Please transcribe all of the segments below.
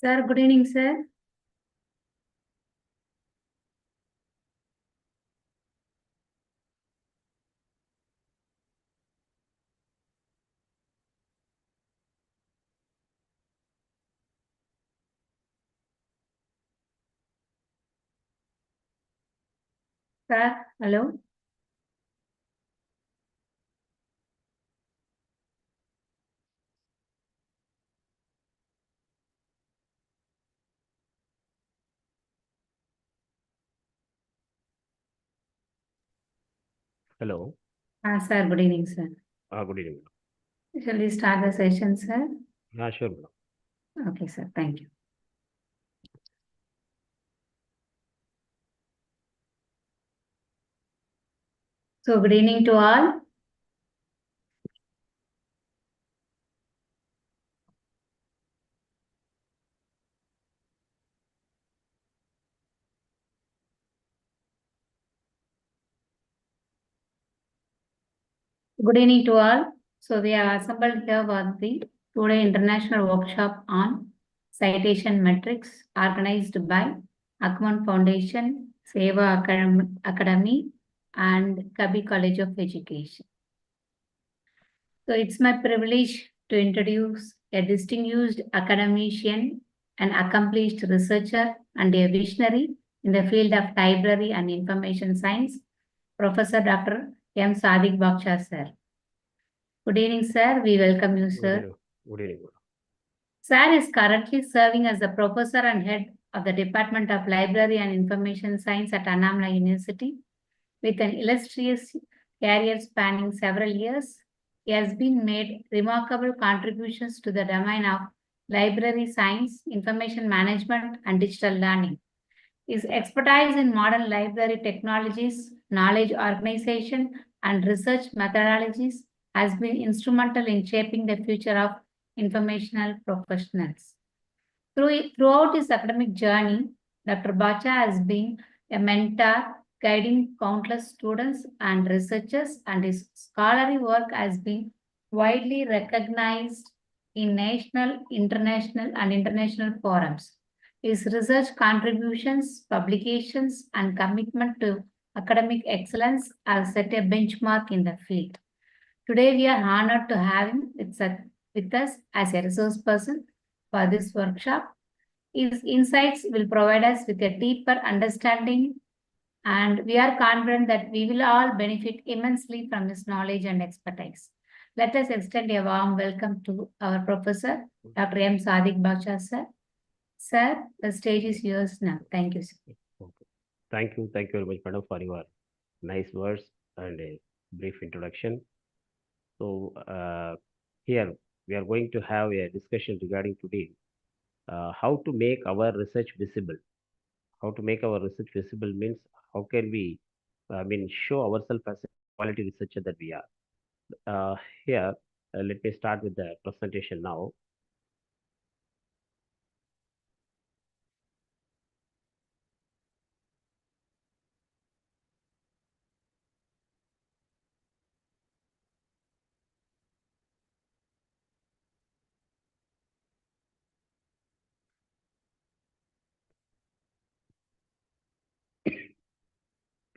Sir, good evening, sir. Sir, hello. Hello. Sir, good evening, sir. Good evening. Shall we start the session, sir? Sure, madam. Okay, sir. Thank you. So, good evening to all. Good evening to all. So, we are assembled here for the today international workshop on citation metrics organized by Akman Foundation, Seva Academy, and Kabi College of Education. So it's my privilege to introduce a distinguished academician, an accomplished researcher, and a visionary in the field of library and information science, Professor Dr. M. Sadiq Baksha, sir. Good evening, sir. We welcome you, sir. Good evening. Sir is currently serving as the professor and head of the Department of Library and Information Science at Annamala University. With an illustrious career spanning several years, he has been made remarkable contributions to the domain of library science, information management, and digital learning. His expertise in modern library technologies, knowledge organization, and research methodologies has been instrumental in shaping the future of informational professionals. Throughout his academic journey, Dr. Bacha has been a mentor, guiding countless students and researchers, and his scholarly work has been widely recognized in national, international forums. His research contributions, publications, and commitment to academic excellence have set a benchmark in the field. Today, we are honored to have him with us as a resource person for this workshop. His insights will provide us with a deeper understanding, and we are confident that we will all benefit immensely from his knowledge and expertise. Let us extend a warm welcome to our professor, Dr. M. Sadiq Baksha, sir. Sir, the stage is yours now. Thank you, sir. Okay. Thank you very much, madam, for your nice words and a brief introduction. So, here we are going to have a discussion regarding today how to make our research visible. How to make our research visible means how can we, show ourselves as a quality researcher that we are. Here, let me start with the presentation now.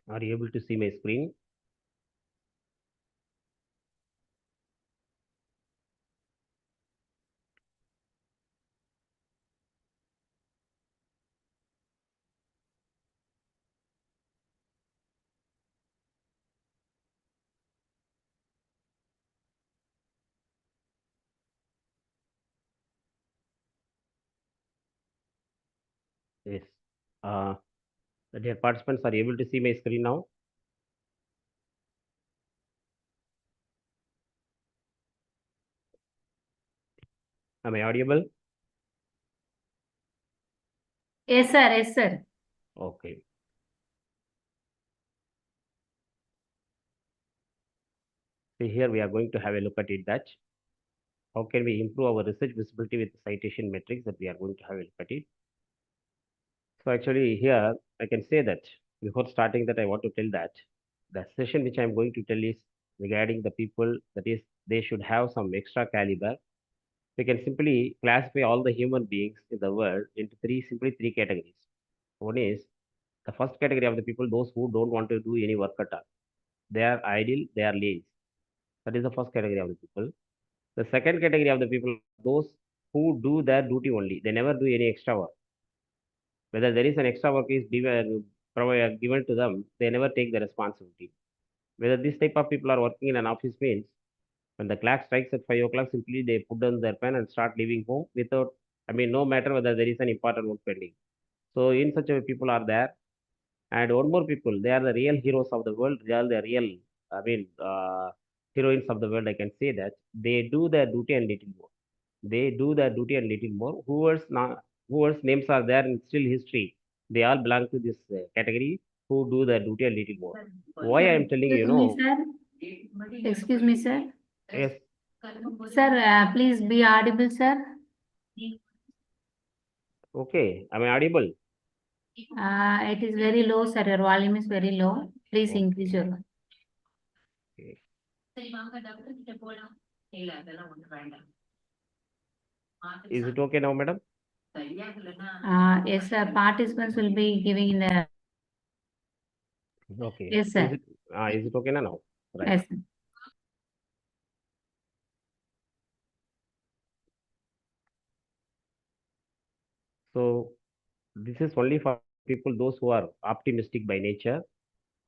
Are you able to see my screen? Yes. Uh, Dear participants, are you able to see my screen now? Am I audible? Yes, sir. Yes, sir. Okay. See, here we are going to have a look at it that how can we improve our research visibility with citation metrics that we are going to have a look at it. So actually here I can say that before starting that I want to tell that the session which I'm going to tell is regarding the people, that is they should have some extra caliber We can simply classify all the human beings in the world into three categories. One is the first category of the people, those who don't want to do any work at all. They are idle, they are lazy. That is the first category of the people. The second category of the people are those who do their duty only. They never do any extra work. Whether there is an extra work is given to them, they never take the responsibility. Whether this type of people are working in an office means when the clock strikes at 5 o'clock, simply they put down their pen and start leaving home without, no matter whether there is an important work pending. So in such a people are there. And one more people, they are the real heroes of the world. They are the real, I mean, heroines of the world. I can say that they do their duty and little more. They do their duty and little more. Whoever's names are there in still history, they all belong to this category who do their duty and little more. Why I am telling you, Excuse me, sir. Excuse me, sir. yes, Sir, please be audible, sir. okay, am I audible? It is very low, sir. Your volume is very low. Please increase your volume. Okay. Is it okay now, madam? Yes, sir. Participants will be giving in the. Okay. Yes, sir. Is it okay now? Right. Yes, sir. So this is only for people those who are optimistic by nature.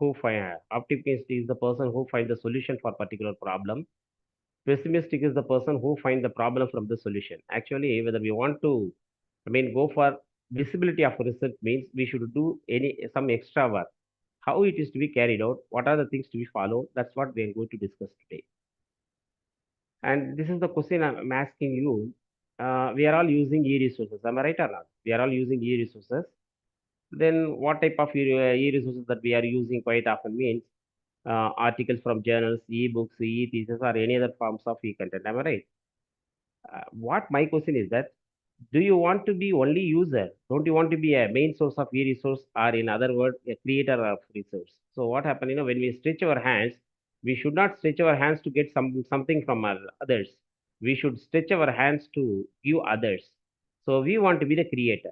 Who find optimistic is the person who finds the solution for particular problem. Pessimistic is the person who finds the problem from the solution. Actually, whether we want to, go for visibility of research means we should do some extra work. How it is to be carried out, what are the things to be followed, that's what we are going to discuss today. And this is the question I'm asking you. We are all using e-resources, am I right or not? We are all using e-resources. Then what type of e-resources that we are using quite often means articles from journals, e-books, e-thesis, or any other forms of e-content, am I right? What my question is that, do you want to be only user? Don't you want to be a main source of e-resource, or in other words, a creator of resource? So what happens, when we stretch our hands, we should not stretch our hands to get something from others. We should stretch our hands to give others. So we want to be the creator.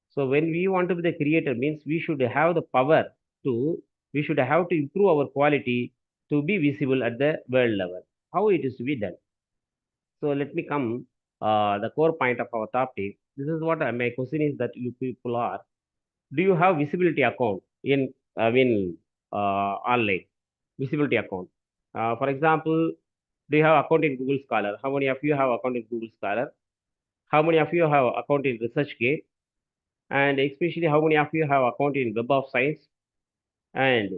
So when we want to be the creator means we should have the power to, we should have to improve our quality to be visible at the world level. How it is to be done? So let me come the core point of our topic. This is what my question is that you people are. Do you have visibility account online visibility account? For example, do you have account in Google Scholar? How many of you have account in Google Scholar? How many of you have account in ResearchGate? And especially how many of you have account in Web of Science? And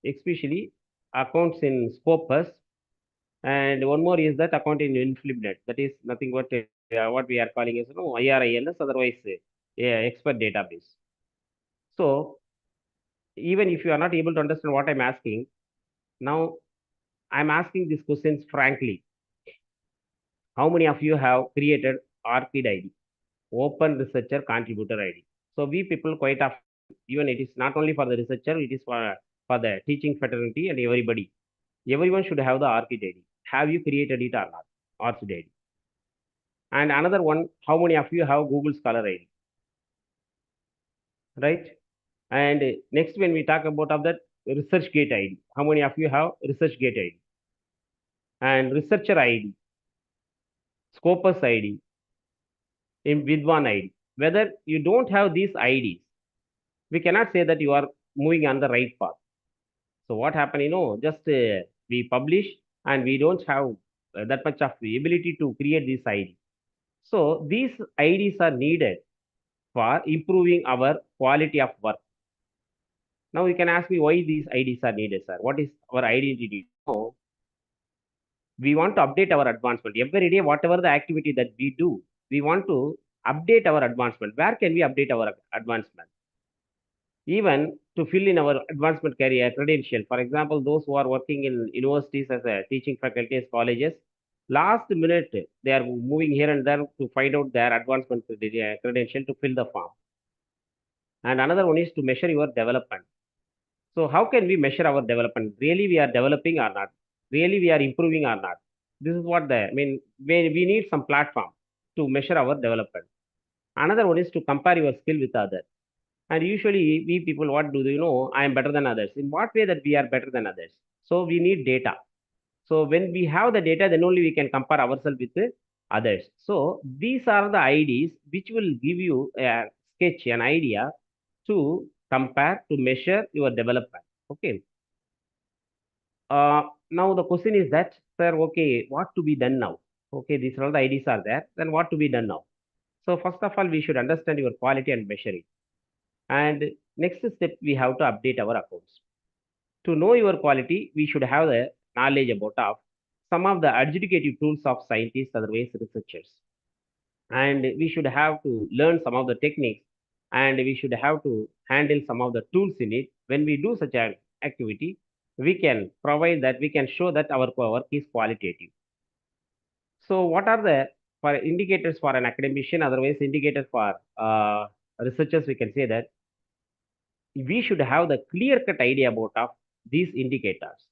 especially accounts in Scopus? And one more is that account in InfluBnet. That is nothing but what we are calling as IRINS, otherwise expert database. So even if you are not able to understand what I'm asking, now I'm asking these questions frankly. How many of you have created ORCID ID, Open Researcher Contributor ID? So we people quite often, even it is not only for the researcher, it is for the teaching fraternity and everybody. Everyone should have the ORCID ID. Have you created it or not? ORCID ID. And another one, how many of you have Google Scholar ID? Right? And next, when we talk about of that ResearchGate ID, how many of you have ResearchGate ID? And Researcher ID, Scopus ID, in Vidwan ID. Whether you don't have these IDs, we cannot say that you are moving on the right path. So what happened, just we publish and we don't have that much of the ability to create this ID. So these IDs are needed for improving our quality of work. Now you can ask me why these IDs are needed, sir. What is our identity? No, we want to update our advancement every day. Whatever the activity that we do, we want to update our advancement. Where can we update our advancement? Even to fill in our advancement career credential. For example, those who are working in universities as a teaching faculties, colleges, last minute they are moving here and there to find out their advancement credential to fill the form. And another one is to measure your development. So how can we measure our development? Really we are developing or not? Really we are improving or not? This is what we need some platform. to measure our development. Another one is to compare your skill with others. And usually, we people, what do you know? I am better than others. In what way that we are better than others? So we need data. So when we have the data, then only we can compare ourselves with the others. So these are the IDs which will give you a sketch, an idea to compare, to measure your development. Okay. Now the question is that, sir, okay, what to be done now? Okay, these are all the IDs are there. Then what to be done now? So first of all, we should understand your quality and measure it. And next step, we have to update our accounts. To know your quality, we should have the knowledge about of some of the adjudicative tools of scientists, otherwise researchers. And we should have to learn some of the techniques, and we should have to handle some of the tools in it. When we do such an activity, we can provide that, we can show that our work is qualitative. So what are the for indicators for an academician, otherwise indicators for researchers, we can say that we should have the clear cut idea about of these indicators.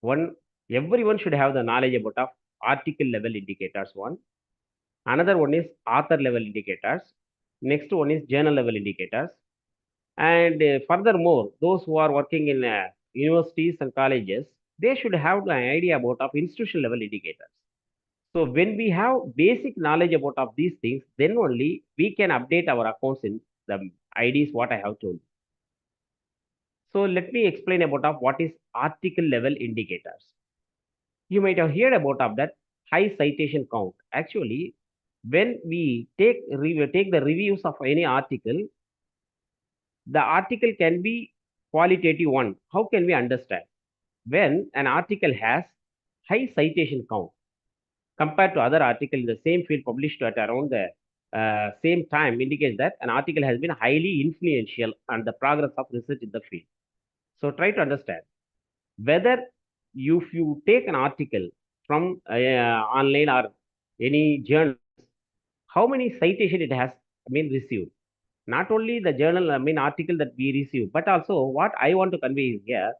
One, everyone should have the knowledge about of article level indicators. One, another one is author level indicators. Next one is journal level indicators. And furthermore, those who are working in universities and colleges, they should have the idea about of institutional level indicators. So when we have basic knowledge about of these things, then only we can update our accounts in the IDs what I have told. So let me explain about of what is article level indicators. You might have heard about of that high citation count. Actually, when we take the reviews of any article, the article can be qualitative one. How can we understand? When an article has high citation count compared to other article in the same field published at around the same time, indicates that an article has been highly influential on the progress of research in the field. So try to understand whether if you take an article from online or any journal, how many citation it has received. Not only the journal, article that we receive, but also what I want to convey is here,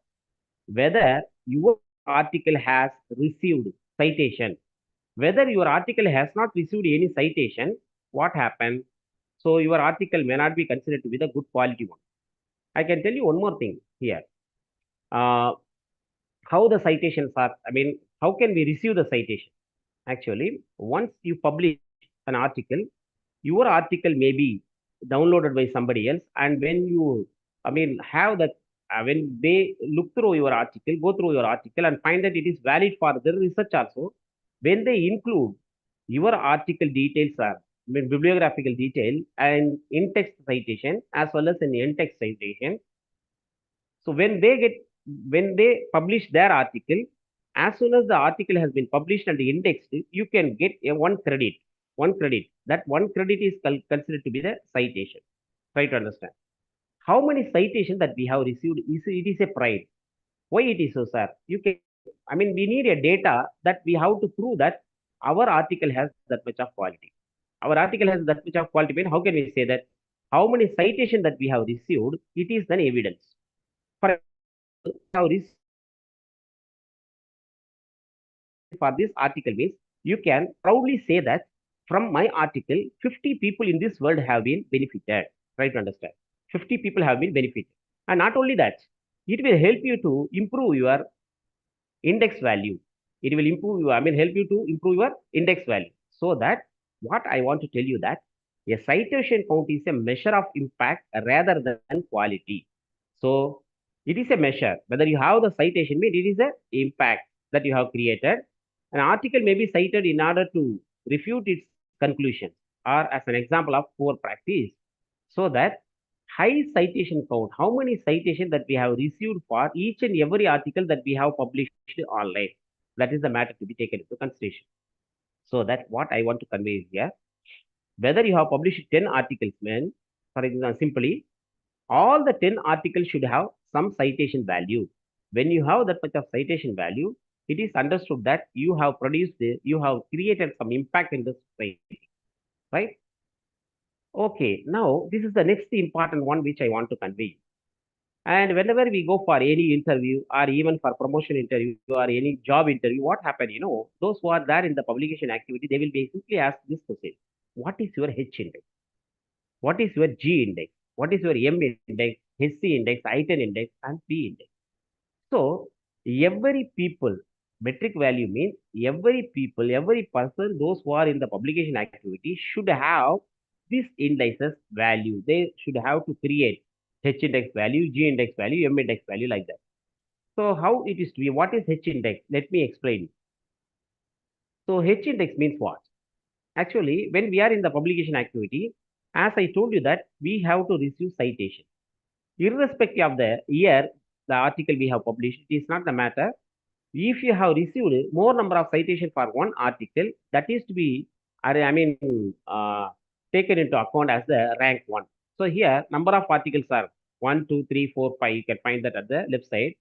whether your article has received citation. Whether your article has not received any citation, what happened? So your article may not be considered to be the good quality one. I can tell you one more thing here. Uh, how the citations are, how can we receive the citation? Actually, once you publish an article, your article may be downloaded by somebody else, and when you, have that, when they look through your article, go through your article and find that it is valid for the research also, when they include your article details are, bibliographical detail and in-text citation as well as an in-text citation. So when they publish their article, as soon as the article has been published and indexed, you can get a one credit. One credit. That one credit is considered to be the citation. Try to understand. How many citations that we have received it is a pride. Why it is so, sir? You can. We need a data that we have to prove that our article has that much of quality. Our article has that much of quality. How can we say that? How many citations that we have received? It is an evidence. For have received for this article means you can proudly say that from my article, 50 people in this world have been benefited. Try to understand. 50 people have been benefited. And not only that, it will help you to improve your index value. It will improve you, help you to improve your index value. So that what I want to tell you that a citation count is a measure of impact rather than quality. So it is a measure. Whether you have the citation, mean it is a impact that you have created. An article may be cited in order to refute its conclusion or as an example of poor practice. So that high citation count, how many citations that we have received for each and every article that we have published online. That is the matter to be taken into consideration. So that what I want to convey is here, whether you have published 10 articles, man, for example, simply, all the 10 articles should have some citation value. When you have that much of citation value, it is understood that you have you have created some impact in the society, right? Okay, now this is the next important one which I want to convey. And whenever we go for any interview or even for promotion interview or any job interview, what happened, those who are there in the publication activity, they will be simply asked this question. What is your H index? What is your G index? What is your M index, HC index, I-10 index, and P index? So every people, metric value means every people, every person, those who are in the publication activity should have this indices value. They should have to create H index value, G index value, M index value like that. So how it is to be? What is H index? Let me explain. So H index means what? Actually, when we are in the publication activity, as I told you that we have to receive citation. Irrespective of the year, the article we have published, it is not the matter. If you have received more number of citation for one article, that is to be, I mean, taken into account as the rank one. So here, number of articles are 1, 2, 3, 4, 5. You can find that at the left side.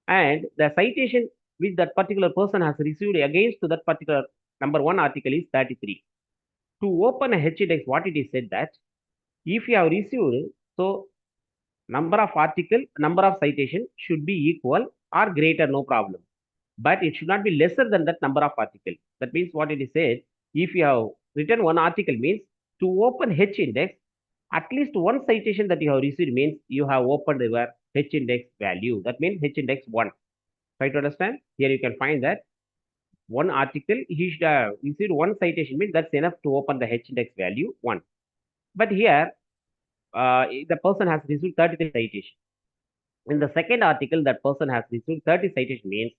And the citation which that particular person has received against to that particular number one article is 33. To open a H index, what it is said that if you have received, so number of article, number of citation should be equal or greater, no problem. But it should not be lesser than that number of article. That means what it is said, if you have written one article means to open H index, at least one citation that you have received means you have opened your H index value. That means H index 1. Try to understand? Here you can find that one article, he should have received one citation means that's enough to open the H index value 1. But here, the person has received 33 citations. In the second article, that person has received 30 citations means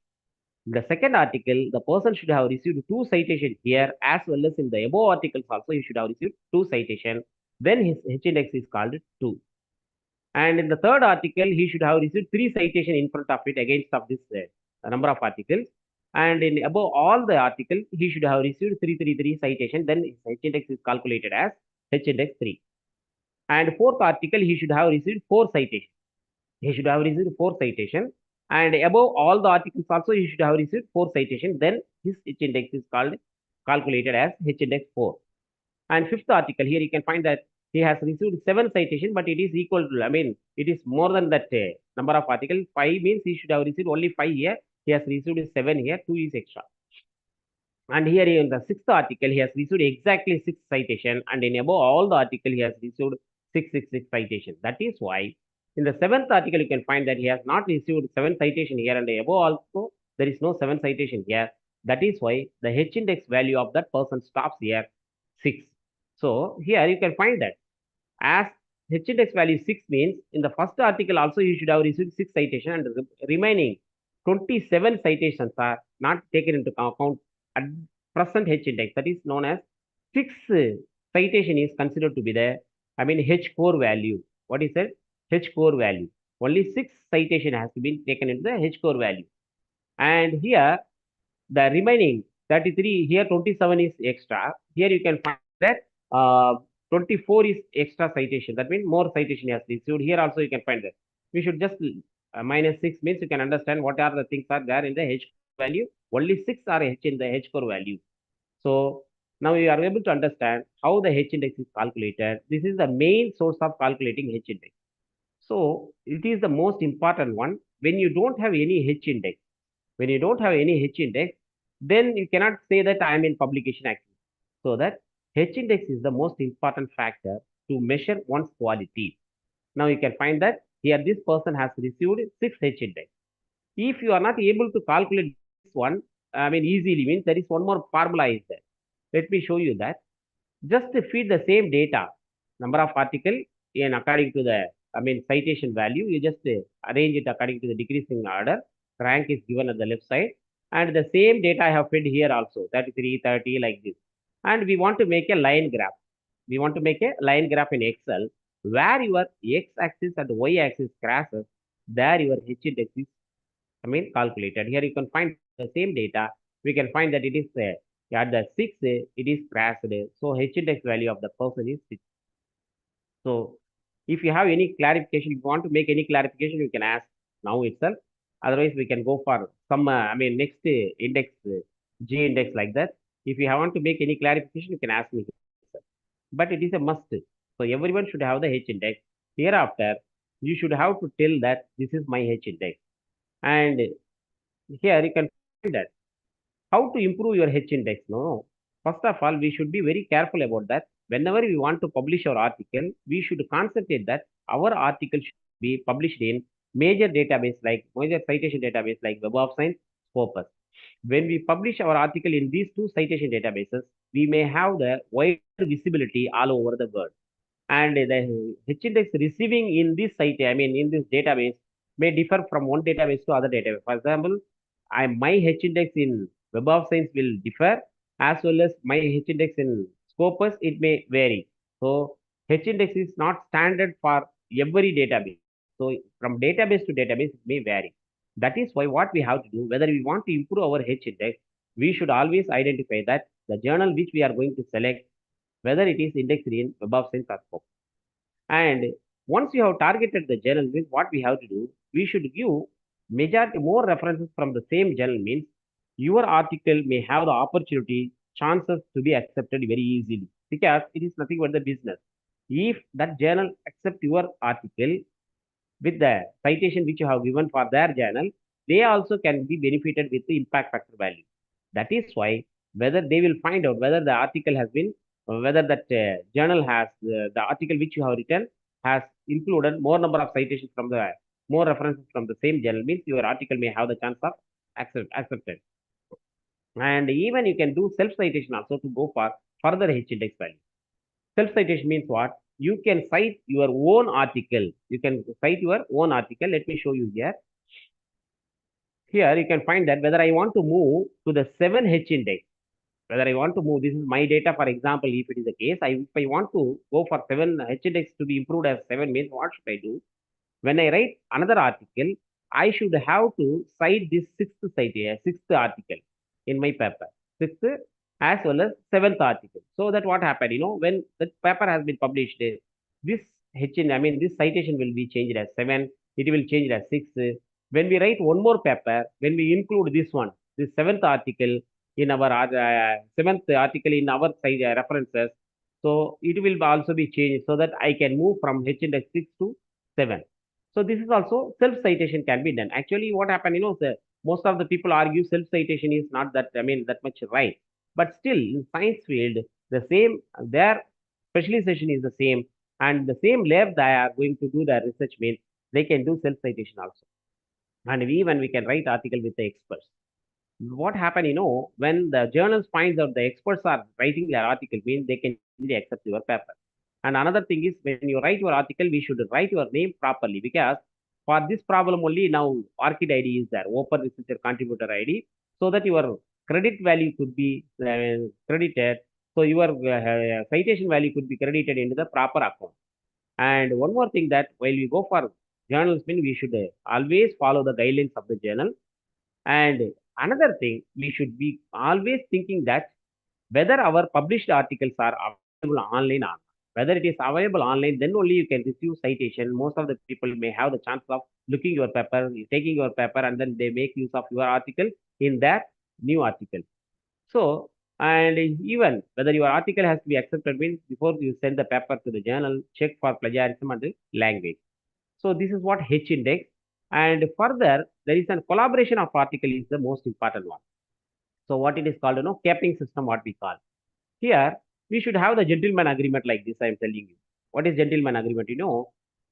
in the second article, the person should have received two citations here as well as in the above articles also he should have received two citations. Then his H index is called 2. And in the third article, he should have received three citations in front of it against of this number of articles. And in above all the articles, he should have received 333 citations. Then his H index is calculated as H index 3. And fourth article, he should have received four citations. He should have received four citations. And above all the articles also, he should have received four citations. Then his H index is calculated as H index 4. And fifth article, here you can find that he has received 7 citations, but it is equal to, it is more than that number of articles. 5 means he should have received only 5 here. He has received 7 here, 2 is extra. And here in the sixth article, he has received exactly 6 citation. And in above all the article, he has received 666 citation. That is why in the seventh article, you can find that he has not received 7 citation here. And above also, there is no 7 citation here. That is why the H index value of that person stops here 6. So here you can find that as H index value 6 means in the first article also you should have received 6 citation and the remaining 27 citations are not taken into account at present H index. That is known as 6 citation is considered to be the, H core value. What is that? H core value. Only 6 citation has to be taken into the H core value. And here the remaining 33, here 27 is extra. Here you can find that 24 is extra citation. That means more citation has received. Here also you can find that. We should just minus 6 means you can understand what are the things are there in the H value. Only 6 are H in the H core value. So now you are able to understand how the H index is calculated. This is the main source of calculating H index. So it is the most important one. When you don't have any H index, when you don't have any H index, then you cannot say that I am in publication activity. So that H index is the most important factor to measure one's quality. Now you can find that here this person has received 6 H index. If you are not able to calculate this one, easily means there is one more formula is there. Let me show you that. Just to feed the same data, number of article in according to the, citation value, you just arrange it according to the decreasing order. Rank is given at the left side. And the same data I have fed here also, 33, 30 like this. And we want to make a line graph. We want to make a line graph in Excel where your x-axis and y-axis crosses, there your H index is, calculated. Here you can find the same data. We can find that it is at the 6, it is crashed. So H index value of the person is 6. So if you have any clarification, if you want to make any clarification, you can ask now itself. Otherwise, we can go for some, next index, G index like that. If you want to make any clarification, you can ask me. But it is a must. So everyone should have the H index. Hereafter, you should have to tell that this is my H index. And here you can find that how to improve your H index. No, first of all, we should be very careful about that. Whenever we want to publish our article, we should concentrate that our article should be published in major citation database like Web of Science, Scopus. When we publish our article in these two citation databases, we may have the wider visibility all over the world. And the H index receiving in this site, I mean, in this database, may differ from one database to other database. For example, my H index in Web of Science will differ, as well as my H index in Scopus, it may vary. So, H index is not standard for every database. So, from database to database, it may vary. That is why what we have to do, whether we want to improve our H index, we should always identify that the journal which we are going to select, whether it is indexed in Web of Science or Scopus. And once you have targeted the journal, means what we have to do, we should give majority more references from the same journal. Means your article may have the opportunity, chances to be accepted very easily because it is nothing but the business. If that journal accept your article with the citation which you have given for their journal, they also can be benefited with the impact factor value. That is why whether they will find out whether the article has been, whether that journal has the article which you have written has included more number of citations from the more references from the same journal means your article may have the chance of accepted. And even you can do self citation also to go for further H index value. Self citation means what? You can cite your own article. You can cite your own article. Let me show you here. Here you can find that whether I want to move to the 7H index, whether I want to move, this is my data, for example, if it is the case, if I want to go for 7H index to be improved as 7 means what should I do? When I write another article, I should have to cite this sixth article in my paper, sixth as well as seventh article. So that what happened, when the paper has been published, this I mean, this citation will be changed as 7, it will change as 6. When we write one more paper, when we include this one, this seventh article in our seventh article in our references, so it will also be changed so that I can move from H index 6 to 7. So this is also self-citation can be done. Actually, what happened, most of the people argue self-citation is not that, I mean, that much right. But still, in science field, the same, their specialization is the same, and the same lab they are going to do their research means they can do self-citation also. And even we can write article with the experts. What happened, when the journals finds out the experts are writing their article, means they can easily accept your paper. And another thing is when you write your article, we should write your name properly because for this problem only now ORCID ID is there, Open Researcher Contributor ID, so that your credit value could be credited. So your citation value could be credited into the proper account. And one more thing that while we go for journals, we should always follow the guidelines of the journal. And another thing, we should be always thinking that whether our published articles are available online or not. Whether it is available online, then only you can receive citation. Most of the people may have the chance of looking your paper, taking your paper, and then they make use of your article in their new article. So, and even whether your article has to be accepted means before you send the paper to the journal, check for plagiarism and language. So this is what H index. And further, there is a collaboration of article is the most important one. So what it is called, capping system, what we call. Here, we should have the gentleman agreement like this, I am telling you. What is gentleman agreement?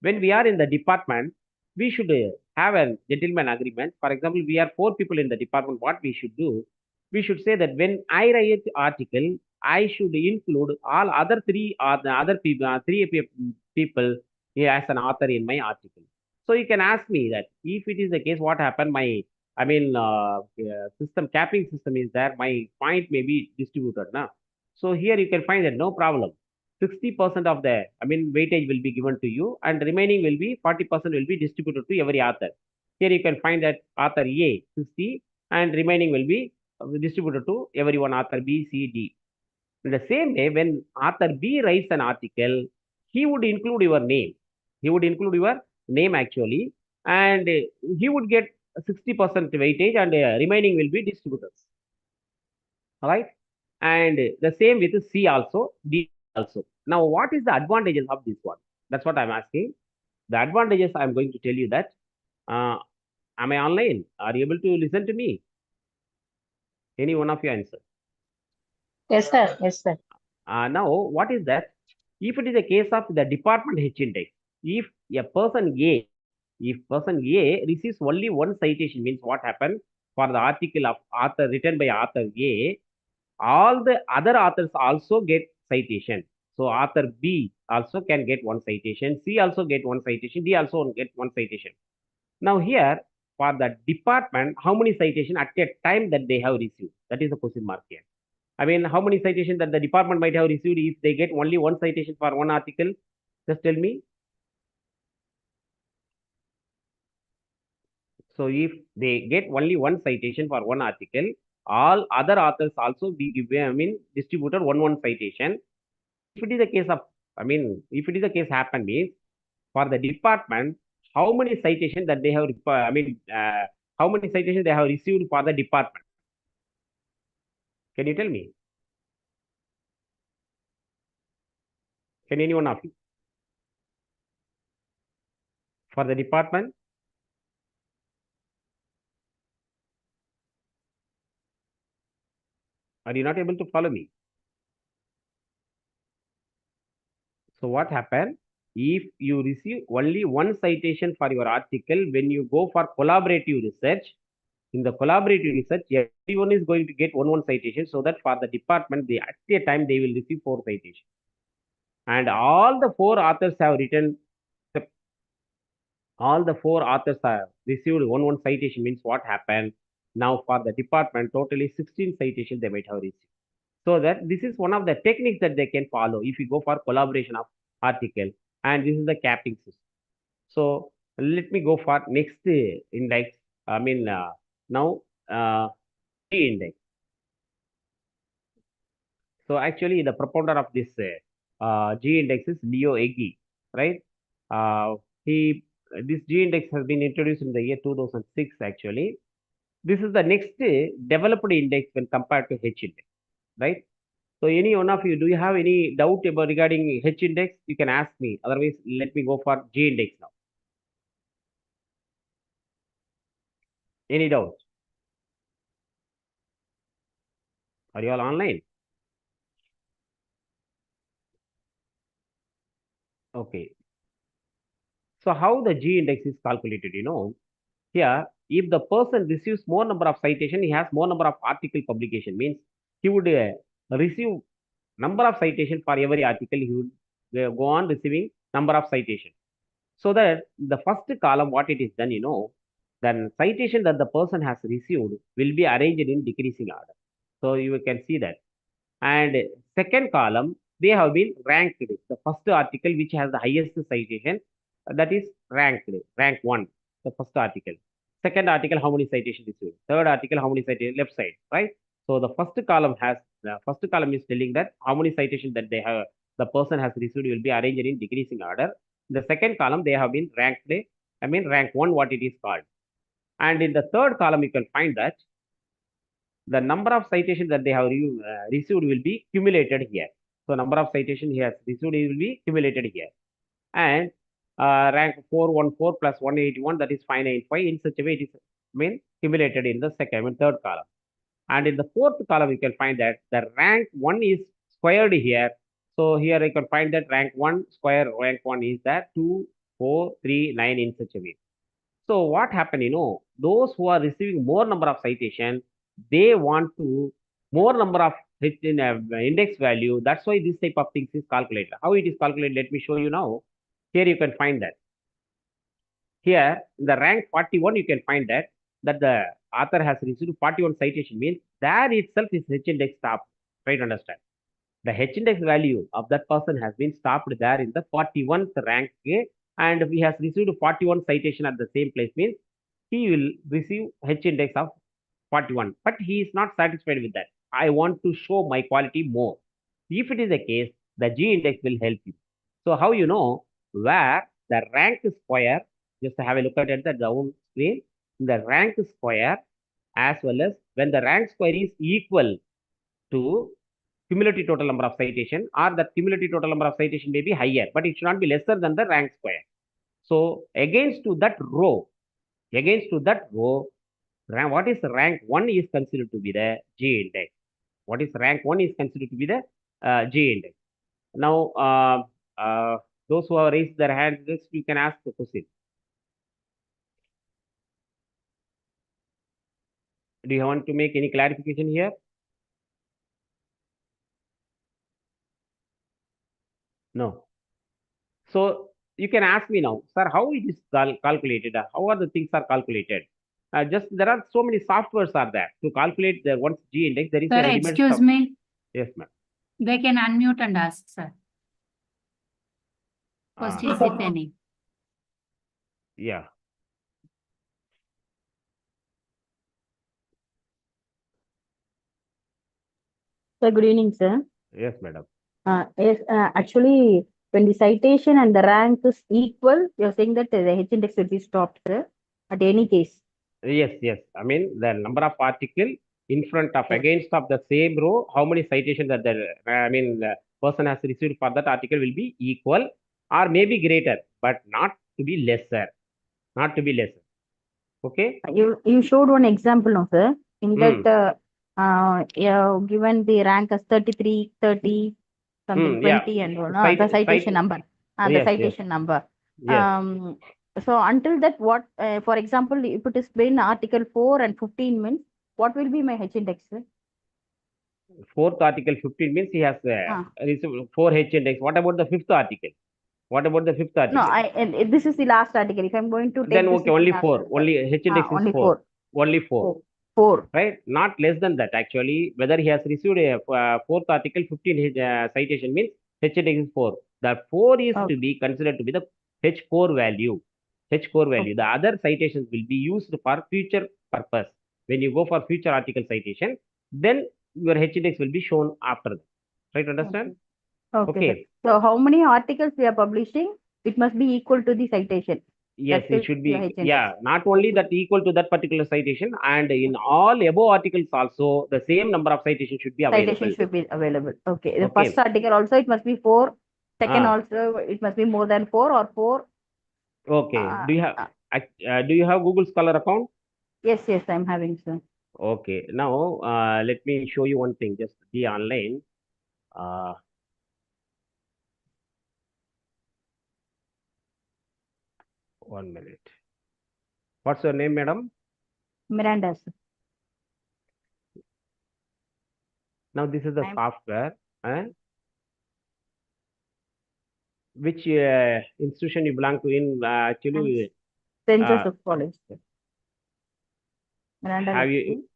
When we are in the department, we should have a gentleman agreement. For example, we are 4 people in the department. What we should do? We should say that when I write article, I should include all other 3 or the other people, people as an author in my article. So you can ask me that if it is the case, what happened? System capping system is there. My point may be distributed now. So here you can find that no problem. 60% of the, weightage will be given to you and remaining will be 40% will be distributed to every author. Here you can find that author A 60 and remaining will be distributed to every one author B, C, D. In the same way, when author B writes an article, he would include your name. He would include your name actually, and he would get 60% weightage and remaining will be distributed. All right. And the same with C also, D also. Now, what is the advantages of this one? That's what I'm asking. The advantages I'm going to tell you that. Uh, am I online? Are you able to listen to me? Any one of you answer. Yes, sir. Yes, sir. Now, what is that? If it is a case of the department H index, if a person A, if person A receives only one citation, means what happened for the article of author written by author A, all the other authors also get citation. So author B also can get one citation, C also get one citation, D also get one citation. Now here, for the department, how many citation at a time that they have received? That is a question mark here. I mean, how many citations that the department might have received if they get only one citation for one article? Just tell me. So if they get only one citation for one article, all other authors also be given, I mean, distributed one citation. If it is a case of, I mean, if it is a case happen means for the department, how many citations that they have, I mean, how many citations they have received for the department? Can you tell me? Can any one of you? For the department, are you not able to follow me? So what happened? If you receive only one citation for your article, when you go for collaborative research, in the collaborative research, everyone is going to get one citation so that for the department, they at a time they will receive four citations. And all the four authors have written, all the four authors have received one citation means what happened? Now for the department, totally 16 citations they might have received. So that this is one of the techniques that they can follow if you go for collaboration of article. And this is the capping system. So let me go for next index. I mean, now G index. So actually, the propounder of this G index is Leo Eggy, right? He This G index has been introduced in the year 2006. Actually, this is the next developed index when compared to H index, right? So any one of you, do you have any doubt about regarding H index? You can ask me. Otherwise, let me go for G index now. Any doubt? Are you all online? Okay. So how the G index is calculated, here, if the person receives more number of citation, he has more number of article publication, means he would receive number of citation for every article, he would go on receiving number of citation. So that the first column, what it is done, then citation that the person has received will be arranged in decreasing order. So you can see that. And second column, they have been ranked. The first article which has the highest citation, that is ranked, rank one, the first article. Second article, how many citations received? Third article, how many citations? Left side, right? So the first column is telling that how many citations that they have, the person has received will be arranged in decreasing order. The second column, they have been ranked, I mean rank one, what it is called. And in the third column, you can find that the number of citations that they have received will be cumulated here. So number of citations he has received will be cumulated here. And rank 414 plus 181, that is 595. In such a way, it is cumulated in the third column. And in the fourth column, you can find that the rank 1 is squared here. So here I can find that rank 1 square rank 1 is that 2, 4, 3, 9 in such a way. So what happened, those who are receiving more number of citation, they want to more number of index value. That's why this type of things is calculated. How it is calculated, let me show you now. Here you can find that. Here in the rank 41, you can find that the author has received 41 citation means there itself is H index stopped. Try to understand. The H index value of that person has been stopped there in the 41st rank, and he has received 41 citation at the same place means he will receive H index of 41. But he is not satisfied with that. I want to show my quality more. If it is the case, the G index will help you. So how you know where the rank square, just have a look at the down screen, the rank square as well as when the rank square is equal to cumulative total number of citation, or the cumulative total number of citation may be higher, but it should not be lesser than the rank square. So against to that row, what is rank 1 is considered to be the G index. What is rank 1 is considered to be the G index. Now, those who have raised their hands, you can ask the question. Do you want to make any clarification here? No. So you can ask me now, sir, how it is calculated? How are the things are calculated? Just there are so many softwares are there to calculate the one's G index. There is a Sir, ready-made excuse me. Yes, ma'am. They can unmute and ask, sir. Questions, if any. Yeah. Sir, good evening, sir. Yes, madam. Yes, actually, when the citation and the rank is equal, you're saying that the H index will be stopped, sir, at any case. Yes. I mean, the number of article in front of Yes. against of the same row, how many citations that the person has received for that article will be equal or maybe greater, but not to be lesser. Not to be lesser. Okay. You showed one example, no, sir. In that, you have given the rank as 33, 30, something Yeah. 20, and all, the Cite, citation cite, number. The yes, citation number. yes. So until that, what, for example, if it is been Article 4 and 15 means, what will be my H index, sir? Fourth article 15 means he has Ah. received 4H index. What about the fifth article? What about the fifth article? No, and this is the last article. If I'm going to take Then this okay, is the only last 4. article. Only H index is Only 4. four. Only 4. Four. Right? Not less than that. Actually, whether he has received a fourth article 15 citation means H index is 4. The 4 is to be considered to be the H core value. H core value. The other citations will be used for future purpose. When you go for future article citation, then your H index will be shown after that. Right? Understand? Okay. So how many articles we are publishing? It must be equal to the citation. Yes, That it is should your be. H index. Yeah, not only that equal to that particular citation, and in all above articles also, the same number of citations should be available. Citation should be available. Okay. The Okay. first article also it must be 4. Second Ah. also it must be more than 4 or 4. Okay. Do you have Google Scholar account? Yes, I'm having, sir. Okay. Now, let me show you one thing. Just be online. Uh, One minute. What's your name, madam? Miranda, sir. Now, this is the software. Which institution you belong to in? Actually, St. Joseph College, sir. Miranda have Lakshmi. you?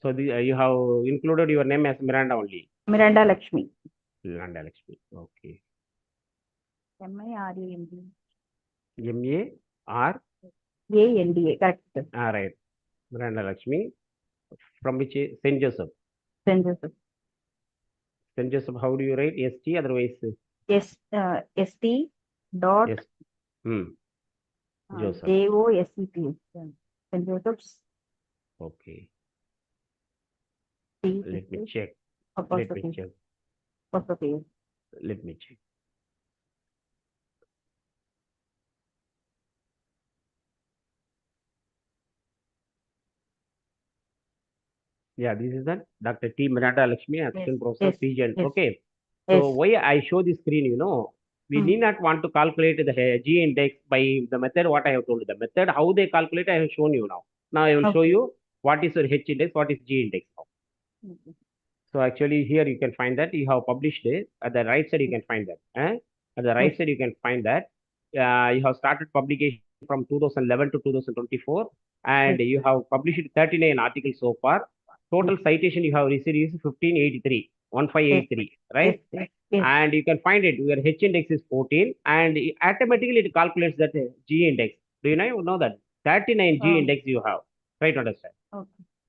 So you have included your name as Miranda only. Miranda Lakshmi. Miranda Lakshmi. Okay. MIRANDA. M-A-R? ANDA, correct, sir. Right. Miranda Lakshmi. From which St. Joseph. St. Joseph. St. Joseph, how do you write? ST, otherwise? ST dot Yes. Joseph. JOSEP. St. Joseph's. Okay. T. Let me check. Apostrophe. Let me check. Yeah, this is that Dr. T. Miranda Lakshmi, Assistant Professor, PGN. Yes. Okay. So why I show the screen, we need not want to calculate the G index by the method what I have told you. The method how they calculate I have shown you now. Now I will show you what is your H index, what is G index now. So actually here you can find that you have published it. At the right side you can find that. At the right side you can find that you have started publication from 2011 to 2024 and you have published 39 articles so far. Total citation you have received is 1583, 1583, right? Yes. And you can find it, your H index is 14 and automatically it calculates that G index. Do you know that? 39 G index you have. Right, understand?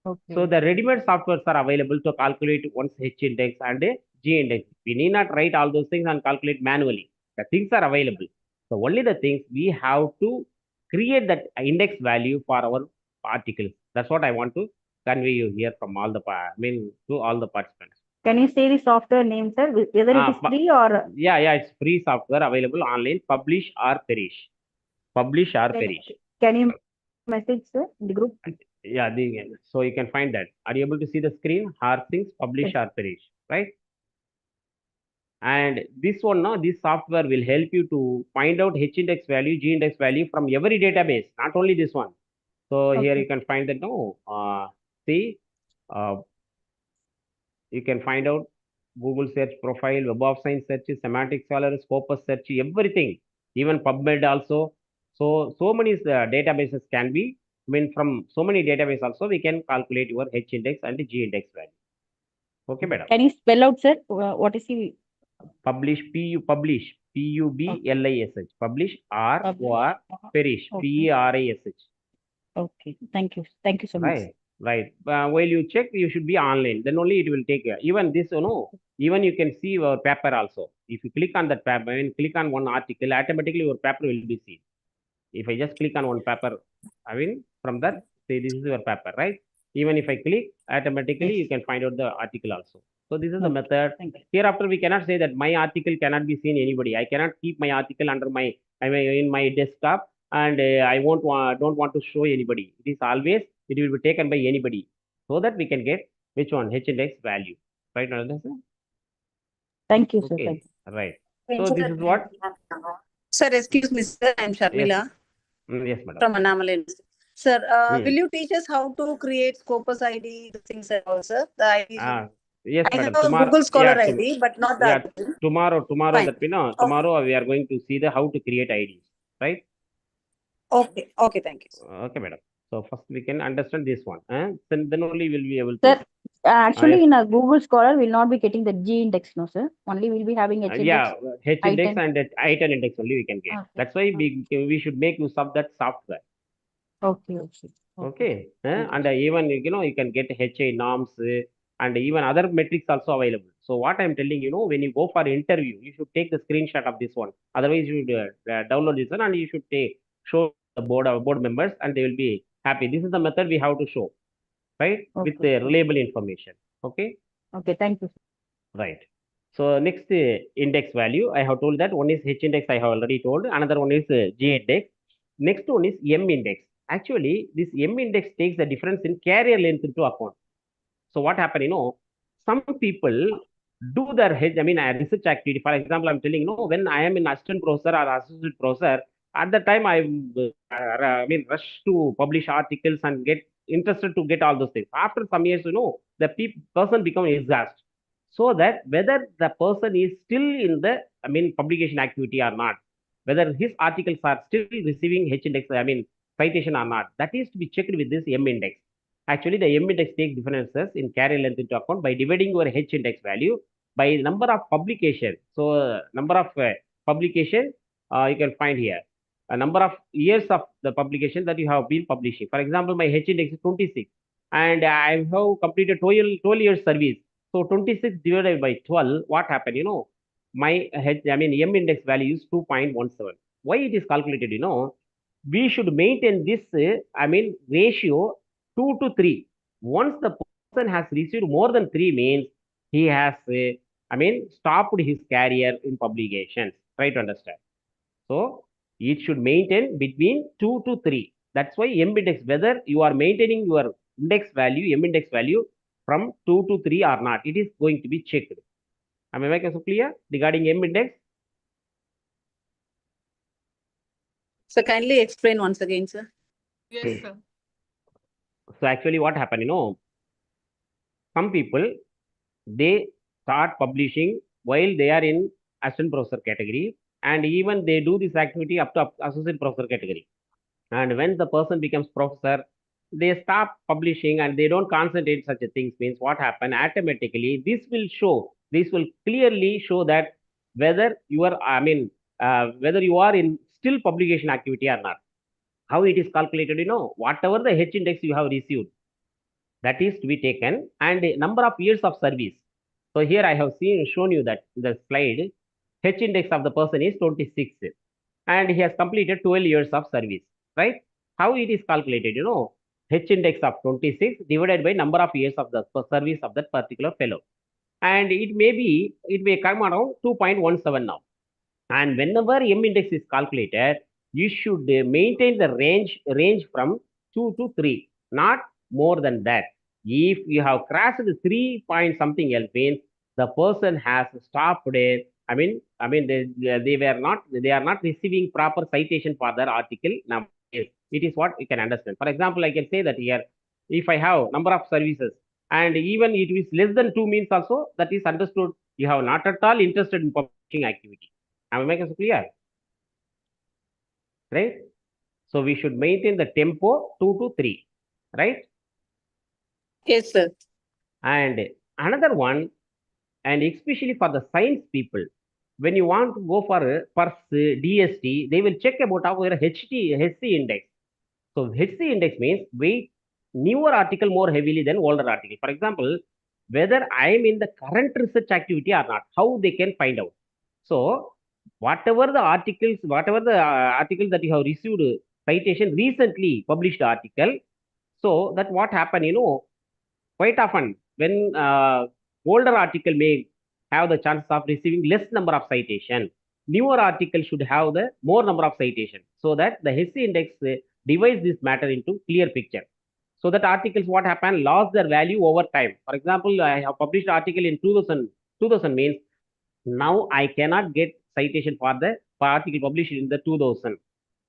Okay. So the ready-made softwares are available to calculate one's H index and G index. We need not write all those things and calculate manually. The things are available. So only the things we have to create that index value for our articles. That's what I want to convey you here from all the to all the participants. Can you say the software name, sir? Whether it is free or yeah, it's free software available online. Publish or perish. Publish or perish. can you message, sir, in the group? Yeah, so you can find that. Are you able to see the screen? Hard things, publish Yes. or perish, right? And this one, now, this software will help you to find out H index value, G index value from every database, not only this one. So here Okay. you can find that. No, see, uh, you can find out Google search profile, Web of Science search, semantic scholar, Scopus search, everything, even PubMed also. So many databases can be. I mean, from so many databases also, we can calculate your H index and G index value. Okay, madam. Can you spell out, sir? What is the Publish, publish, Publish, publish, or perish, Okay. perish. Okay. Thank you. Thank you so much. Right, right. While you check, you should be online. Then only it will take even this, even you can see your paper also. If you click on that paper and click on one article, automatically your paper will be seen. If I just click on one paper, I mean, from that, say this is your paper, right? Even if I click, automatically you can find out the article also. So this is the Okay. method. Thank you. Hereafter, we cannot say that my article cannot be seen anybody. I cannot keep my article under my, I mean, in my desktop, and I don't want to show anybody. It is always, it will be taken by anybody, so that we can get which one, H index value, right? Another, sir? Thank you, sir. Okay, Thank you. right. So this is what, Sir, excuse me, sir. I'm yes, Sharmila yes, madam. from Annamalai. Sir, Hmm. will you teach us how to create Scopus ID, the things and all, sir? The IDs. Yes, I madam. have a Tomorrow, Google Scholar yeah, ID, but not the yeah, article. tomorrow Fine. that tomorrow we are going to see the how to create IDs, right? Okay, okay, thank you. Okay, madam. So first we can understand this one, then only we'll be able to. Sir, actually, Yes. in a Google Scholar, we'll not be getting the G index, no, sir. Only we'll be having H Yeah, index. H index I-10. and that I-10 index only we can get. Okay. That's why we should make use of that software. Okay. Okay. Okay, Thank and you. even you can get HA norms and even other metrics also available. So what I'm telling when you go for interview, you should take the screenshot of this one. Otherwise, you should download this one and you should show the board members and they will be happy. This is the method we have to show, right? With Okay. reliable information. Okay, Okay. Thank you. right. So next index value, I have told that one is H index. I have already told. Another one is G index. Next one is M index. Actually, this M index takes the difference in carrier length into account. So what happened, some people do their research activity. For example, I'm telling, when I am in assistant professor or associate professor, at the time rush to publish articles and get interested to get all those things. After some years, the person becomes exhausted. So that whether the person is still in the, publication activity or not, whether his articles are still receiving H index, citation or not, that is to be checked with this M index. Actually, the M index takes differences in carrier length into account by dividing your H index value by number of publication. So, number of publication you can find here. A number of years of the publication that you have been publishing. For example, my H index is 26 and I have completed 12 years service. So, 26 divided by 12, what happened? My M index value is 2.17. Why it is calculated? We should maintain this, ratio 2 to 3. Once the person has received more than 3 means he has, stopped his career in publications. Try to understand. So it should maintain between 2 to 3. That's why M index, whether you are maintaining your index value, M index value from 2 to 3 or not, it is going to be checked. Am I making so clear regarding M index? So kindly explain once again, sir. Yes, sir. So actually what happened, some people, they start publishing while they are in assistant professor category, and even they do this activity up to associate professor category. And when the person becomes professor, they stop publishing and they don't concentrate such a things. Means what happened automatically, this will clearly show that whether you are, whether you are in still publication activity or not. How it is calculated, whatever the H index you have received, that is to be taken, and number of years of service. So here I have shown you that in the slide, H index of the person is 26 and he has completed 12 years of service, right? How it is calculated, H index of 26 divided by number of years of the service of that particular fellow. and it may come around 2.17 now. And whenever M index is calculated, you should maintain the range from 2 to 3, not more than that. If you have crossed the 3 point something else, means the person has stopped. They are not receiving proper citation for their article nowadays. It is what you can understand. For example, I can say that here, if I have number of services, and even it is less than 2 means also, that is understood. You have not at all interested in publishing activity. Am I making it clear? Right? So we should maintain the tempo 2 to 3, right? Yes, sir. And another one, and especially for the science people, when you want to go for a PERS, DST, they will check about our HC index. So HC index means weight newer article more heavily than older article. For example, whether I am in the current research activity or not, how they can find out. So whatever the articles that you have received citation recently published article, so that what happened, quite often when older article may have the chance of receiving less number of citation, newer article should have the more number of citation, so that the HC index divides this matter into clear picture. So that articles what happened lost their value over time. For example, I have published article in 2000 means now I cannot get citation for the article published in the 2000.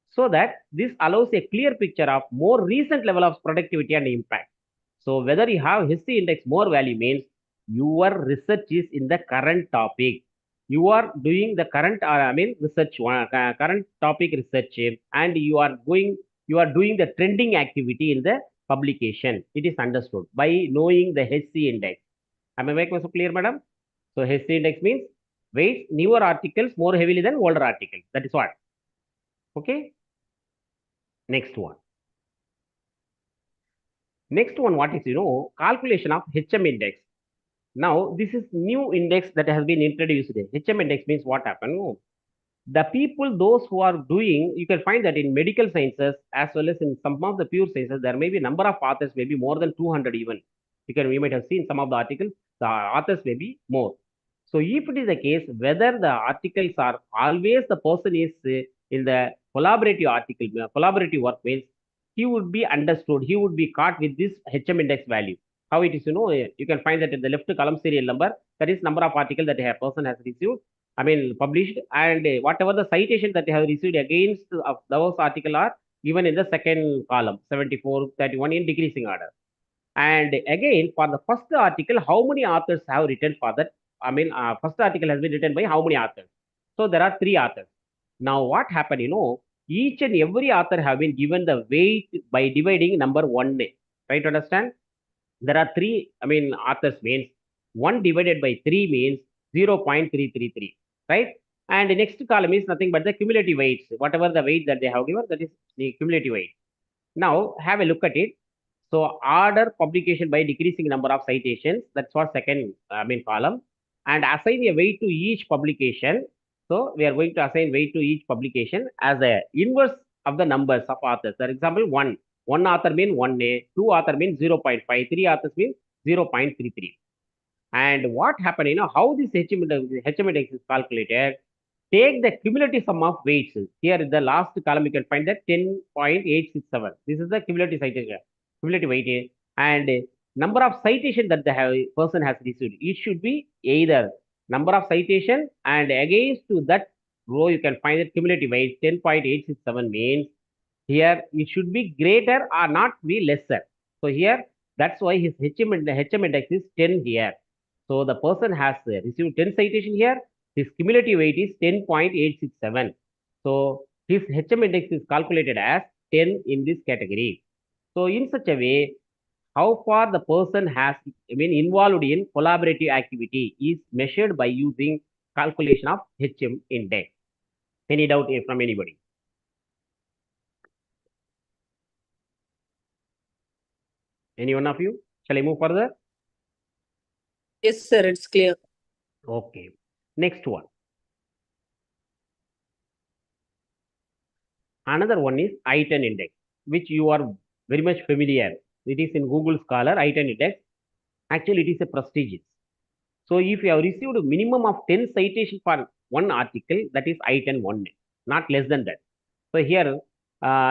So that this allows a clear picture of more recent level of productivity and impact. So whether you have HC index more value means your research is in the current topic. You are doing the current, research, current topic research, and you are doing the trending activity in the publication. It is understood by knowing the HC index. Am I making myself clear, madam? So HC index means weights newer articles more heavily than older articles. That is what. Okay. Next one. Next one, what is, calculation of HM index. Now, this is new index that has been introduced. HM index means what happened? The people, those who are doing, you can find that in medical sciences as well as in some of the pure sciences, there may be number of authors, maybe more than 200 even. You might have seen some of the articles, the authors may be more. So if it is the case, whether the articles are always the person is in the collaborative work means he would be understood, he would be caught with this HM index value. How it is, you can find that in the left column serial number, that is number of articles that a person has received, published, and whatever the citation that they have received against of those article are given in the second column, 74, 31 in decreasing order. And again, for the first article, how many authors have written for that? First article has been written by how many authors? So there are 3 authors. Now, what happened, each and every author have been given the weight by dividing number 1. Right to understand? There are 3, authors means 1 divided by 3 means 0.333, right? And the next column is nothing but the cumulative weights. Whatever the weight that they have given, that is the cumulative weight. Now, have a look at it. So, order publication by decreasing number of citations. That's what second, column. And assign a weight to each publication. So, we are going to assign weight to each publication as a inverse of the numbers of authors. For example, 1. One author means 1A, 2 author means 0.5, 3 authors means 0.33. And what happened, how this HM index is calculated? Take the cumulative sum of weights. Here in the last column, you can find that 10.867. This is the cumulative citation, cumulative weight. And number of citation that the person has received. It should be either number of citation, and against to that row, you can find that cumulative weight 10.867 means here it should be greater or not be lesser. So here, that's why his HM index is 10 here. So the person has received 10 citation here. His cumulative weight is 10.867. So his HM index is calculated as 10 in this category. So in such a way, how far the person has involved in collaborative activity is measured by using calculation of HM index. Any doubt from anybody? Any one of you? Shall I move further? Yes, sir. It's clear. Okay. Next one. Another one is I-10 index, which you are very much familiar. It is in Google Scholar, I-10 index. Actually, it is a prestigious. So if you have received a minimum of 10 citations for one article, that is item 1, not less than that. So here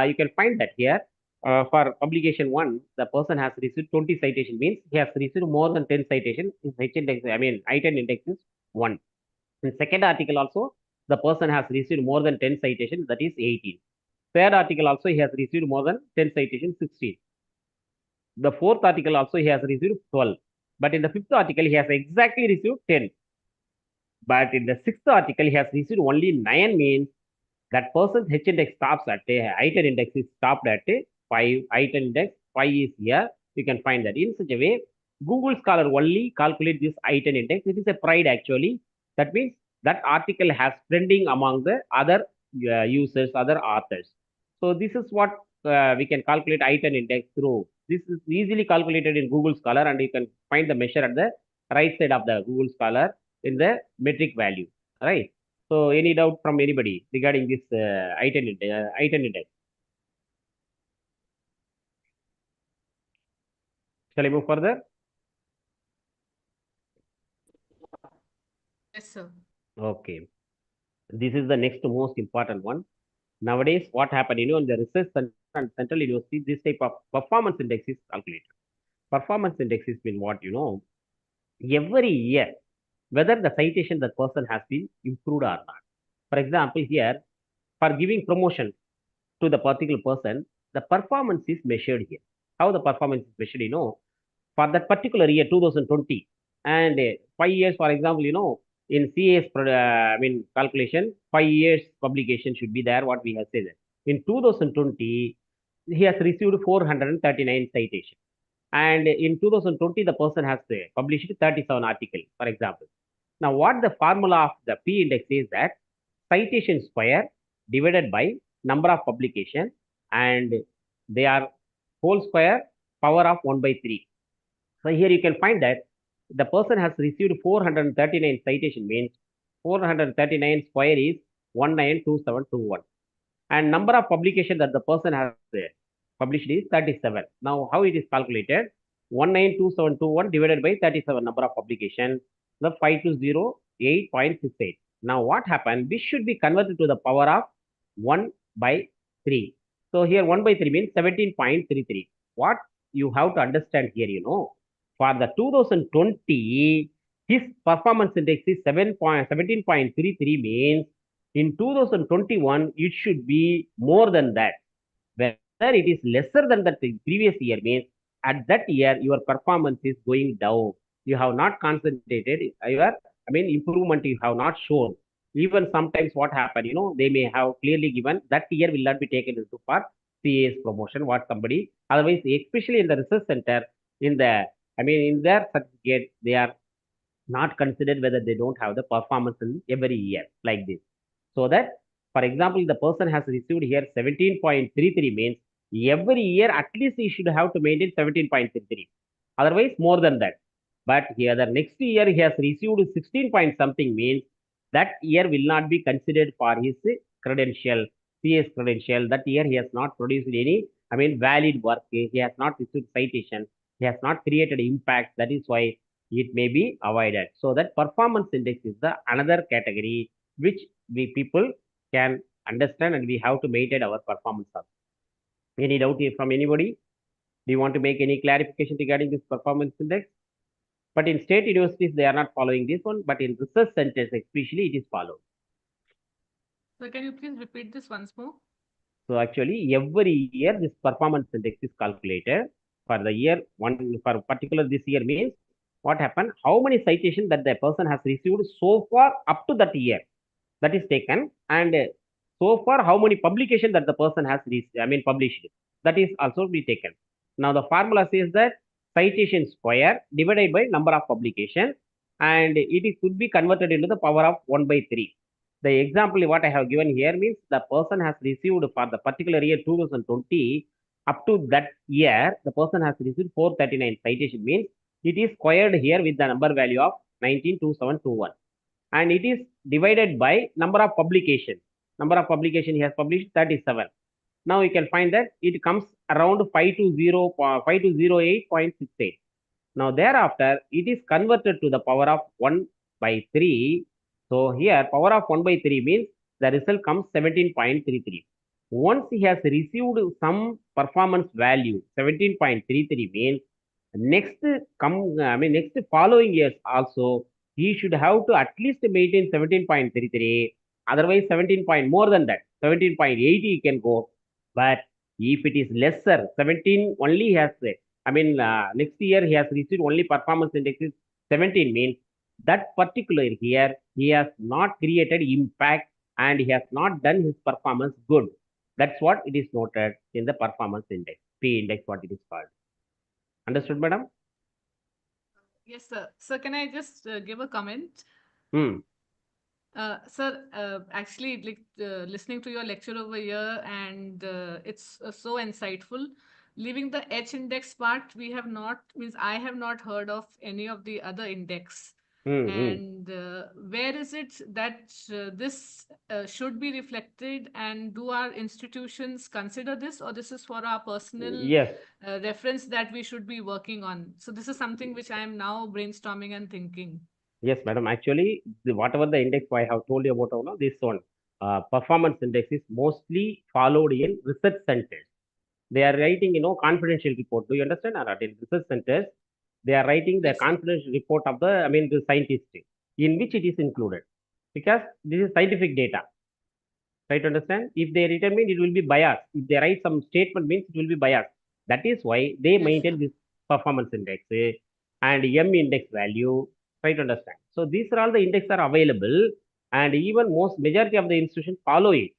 you can find that here for publication 1, the person has received 20 citation, means he has received more than 10 citation. His H index, I mean item index is 1. In second article also, the person has received more than 10 citations, that is 18. Third article also, he has received more than 10 citations, 16. The fourth article also, he has received 12. But in the fifth article, he has exactly received 10. But in the sixth article, he has received only 9, means that person's H index stops at a item index is stopped at a 5. Item index 5 is here. You can find that. In such a way, Google Scholar only calculate this item index. It is a pride actually. That means that article has trending among the other users, other authors. So this is what we can calculate item index through. This is easily calculated in Google Scholar, and you can find the measure at the right side of the Google Scholar in the metric value. Right. So any doubt from anybody regarding this item index? Shall I move further? Yes, sir. Okay. This is the next most important one. Nowadays, what happened, in the research center and central university, this type of performance index is calculated. Performance index is been what, every year, whether the citation that person has been improved or not. For example, here, for giving promotion to the particular person, the performance is measured here. How the performance is measured, for that particular year, 2020, and 5 years, for example, in CAS, calculation, 5 years publication should be there, what we have said. In 2020, he has received 439 citations. And in 2020, the person has published 37 articles, for example. Now, what the formula of the P index is that citation square divided by number of publication, and they are whole square power of 1 by 3. So here you can find that the person has received 439 citation, means 439 square is 192721. And number of publication that the person has published is 37. Now, how it is calculated? 192721 divided by 37 number of publication, the 5208.68. Now, what happened? This should be converted to the power of 1 by 3. So here 1 by 3 means 17.33. What you have to understand here, for the 2020, his performance index is 17.33, means in 2021, it should be more than that. Whether it is lesser than the previous year, means at that year, your performance is going down. You have not concentrated, improvement you have not shown. Even sometimes what happened, they may have clearly given that year will not be taken into for CAS promotion, what somebody, otherwise, especially in the research center, in their certificate, they are not considered whether they don't have the performance in every year like this. So that, for example, the person has received here 17.33, means every year at least he should have to maintain 17.33. Otherwise, more than that. But here the next year he has received 16 point something, means that year will not be considered for his credential, CS credential. That year he has not produced any, valid work. He has not received citation. He has not created impact. That is why it may be avoided. So that performance index is the another category which we people can understand, and we have to maintain our performance. Any doubt here from anybody? Do you want to make any clarification regarding this performance index? But in state universities, they are not following this one, but in research centers especially, it is followed. So can you please repeat this once more? So actually, every year this performance index is calculated for the year one. For particular this year means what happened? How many citations that the person has received so far up to that year, that is taken, and so far how many publication that the person has published, that is also be taken. Now the formula says that citation square divided by number of publication, and could be converted into the power of 1 by 3. The example what I have given here means the person has received for the particular year 2020, up to that year the person has received 439 citation, means it is squared here with the number value of 192721, and it is divided by number of publication. Number of publication he has published 37. Now you can find that it comes around 5208.68. Now thereafter, it is converted to the power of 1 by 3. So here, power of 1 by 3 means the result comes 17.33. Once he has received some performance value, 17.33 means next next following years also, he should have to at least maintain 17.33. Otherwise, 17 point more than that, 17.80 he can go. But if it is lesser, 17 only has next year he has received only performance index is 17 means that particular year he has not created impact and he has not done his performance good. That's what it is noted in the performance index, P index, what it is called. Understood, madam? Yes, sir. Sir, can I just give a comment? Hmm. Sir, actually, listening to your lecture over here, and it's so insightful. Leaving the H index part, we have not, means I have not heard of any of the other index. And where is it that this should be reflected, and do our institutions consider this, or this is for our personal Yes. reference that we should be working on? So this is something which I am now brainstorming and thinking. Yes, madam. Actually, whatever the index I have told you about, this one, performance index is mostly followed in research centers. They are writing, confidential report. Do you understand? Or not? In research centers, they are writing the Yes, sir. confidential report of the scientist, in which it is included, because this is scientific data. Try to understand. If they determine, it will be biased. If they write some statement, means it will be biased. That is why they Yes, maintain sir. this performance index, and M index value. Try to understand. So these are all the index are available, and even most majority of the institutions follow it,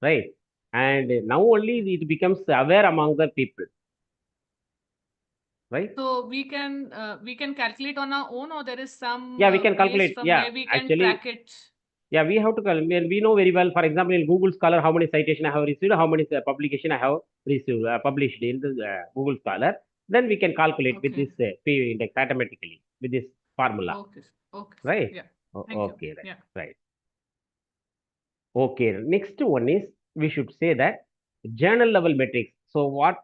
right? And now only it becomes aware among the people, right? So we can calculate on our own, or there is some Yeah, we can place calculate. from Yeah, where we can actually, track it. yeah, we have to calculate. We know very well. For example, in Google Scholar, how many citation I have received, how many publication I have received, published in the Google Scholar. Then we can calculate with Okay. this P index automatically with this formula, Okay. Okay, sir. right? Yeah. Thank you. Okay, right, Yeah. right. Okay, next one is we should say that journal level metrics. So what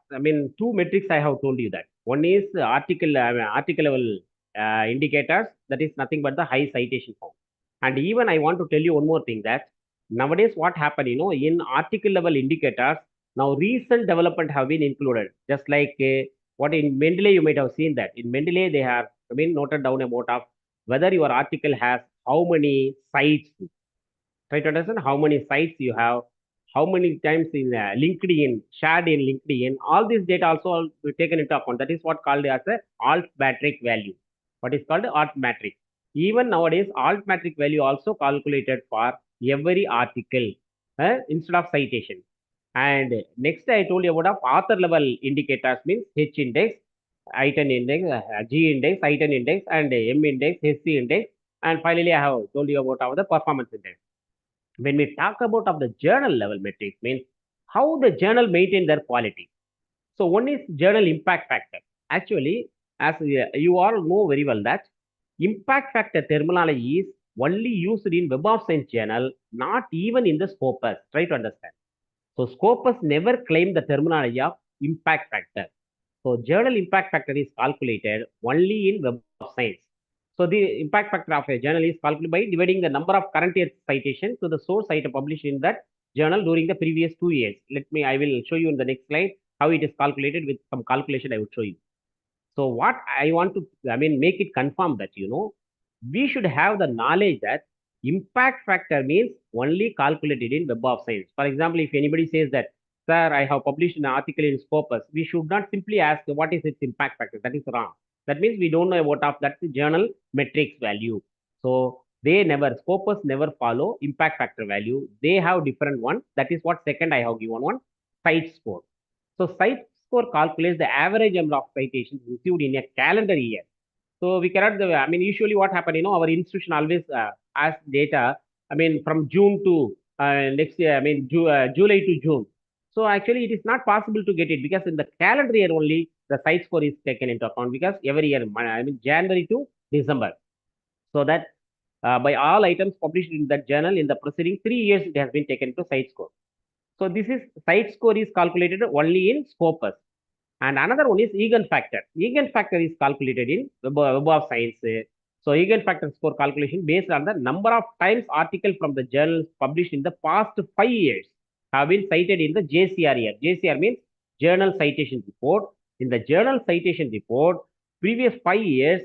two metrics I have told you that. One is article level indicators, that is nothing but the high citation count. And even I want to tell you one more thing, that nowadays what happened, in article level indicators, now recent development have been included. Just like what in Mendeley you might have seen that in Mendeley they have noted down about of whether your article has how many sites. Try to understand how many sites you have, how many times in LinkedIn, shared in LinkedIn. All this data also will be taken into account. That is what called as a alt metric value. What is called alt metric. Even nowadays, alt metric value also calculated for every article instead of citation. And next, I told you about author level indicators means H index, I10 index, G index, I10 index, and M index, SC index. And finally, I have told you about the performance index. When we talk about of the journal level metrics, means how the journal maintain their quality. So one is journal impact factor. Actually, as you all know very well that impact factor terminology is only used in Web of Science journal, not even in the Scopus. Try to understand. So Scopus never claimed the terminology of impact factor. So journal impact factor is calculated only in Web of Science. So the impact factor of a journal is calculated by dividing the number of current year citations to the source item published in that journal during the previous 2 years. I will show you in the next slide how it is calculated. With some calculation I will show you. So what I want to, make it confirm that, we should have the knowledge that impact factor means only calculated in Web of Science. For example, if anybody says that, sir, I have published an article in Scopus, we should not simply ask what is its impact factor. That is wrong. That means we don't know what of that journal metrics value. So they never, Scopus never follow impact factor value. They have different one. That is what second I have given one, site score. So site score calculates the average number of citations received in a calendar year. So we cannot, usually what happen, our institution always asks data, from June to next year, July to June. So actually it is not possible to get it because in the calendar year only the site score is taken into account because every year, January to December. So that by all items published in that journal in the preceding 3 years, it has been taken to site score. So this is site score is calculated only in Scopus. And another one is eigenfactor. Eigenfactor is calculated in Web of Science. So eigenfactor score calculation based on the number of times article from the journals published in the past 5 years have been cited in the JCR year. JCR means Journal Citation Report. In the Journal Citation Report, previous 5 years,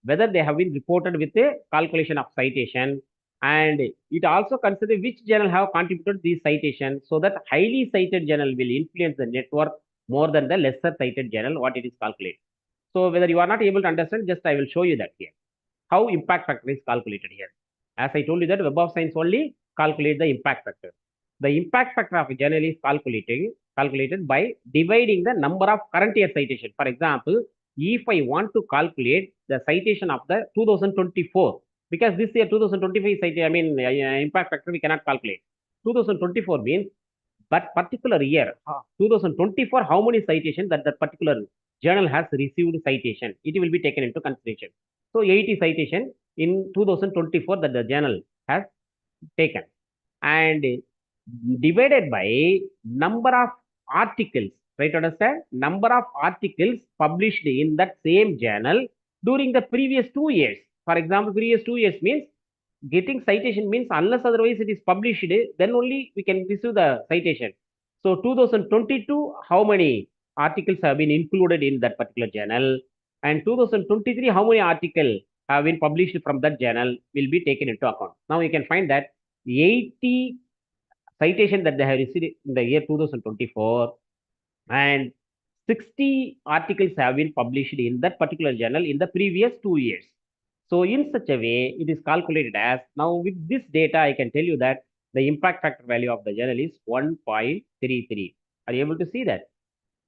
whether they have been reported with a calculation of citation, and it also considers which journal have contributed these citations, so that highly cited journal will influence the network more than the lesser cited journal, what it is calculated. So whether you are not able to understand, just I will show you that here. How impact factor is calculated here. As I told you that Web of Science only calculate the impact factor. The impact factor of a journal is calculated by dividing the number of current year citation. For example, if I want to calculate the citation of the 2024, because this year 2025 citation, impact factor we cannot calculate. 2024 means but particular year, 2024, how many citations that particular journal has received citation, it will be taken into consideration. So 80 citation in 2024 that the journal has taken, and divided by number of articles, right? Understand? Number of articles published in that same journal during the previous 2 years. For example, previous 2 years means getting citation means unless otherwise it is published, then only we can receive the citation. So 2022, how many articles have been included in that particular journal? And 2023, how many articles have been published from that journal will be taken into account. Now you can find that 80 citation that they have received in the year 2024 and 60 articles have been published in that particular journal in the previous 2 years. So in such a way, it is calculated as, now with this data, I can tell you that the impact factor value of the journal is 1.33. Are you able to see that?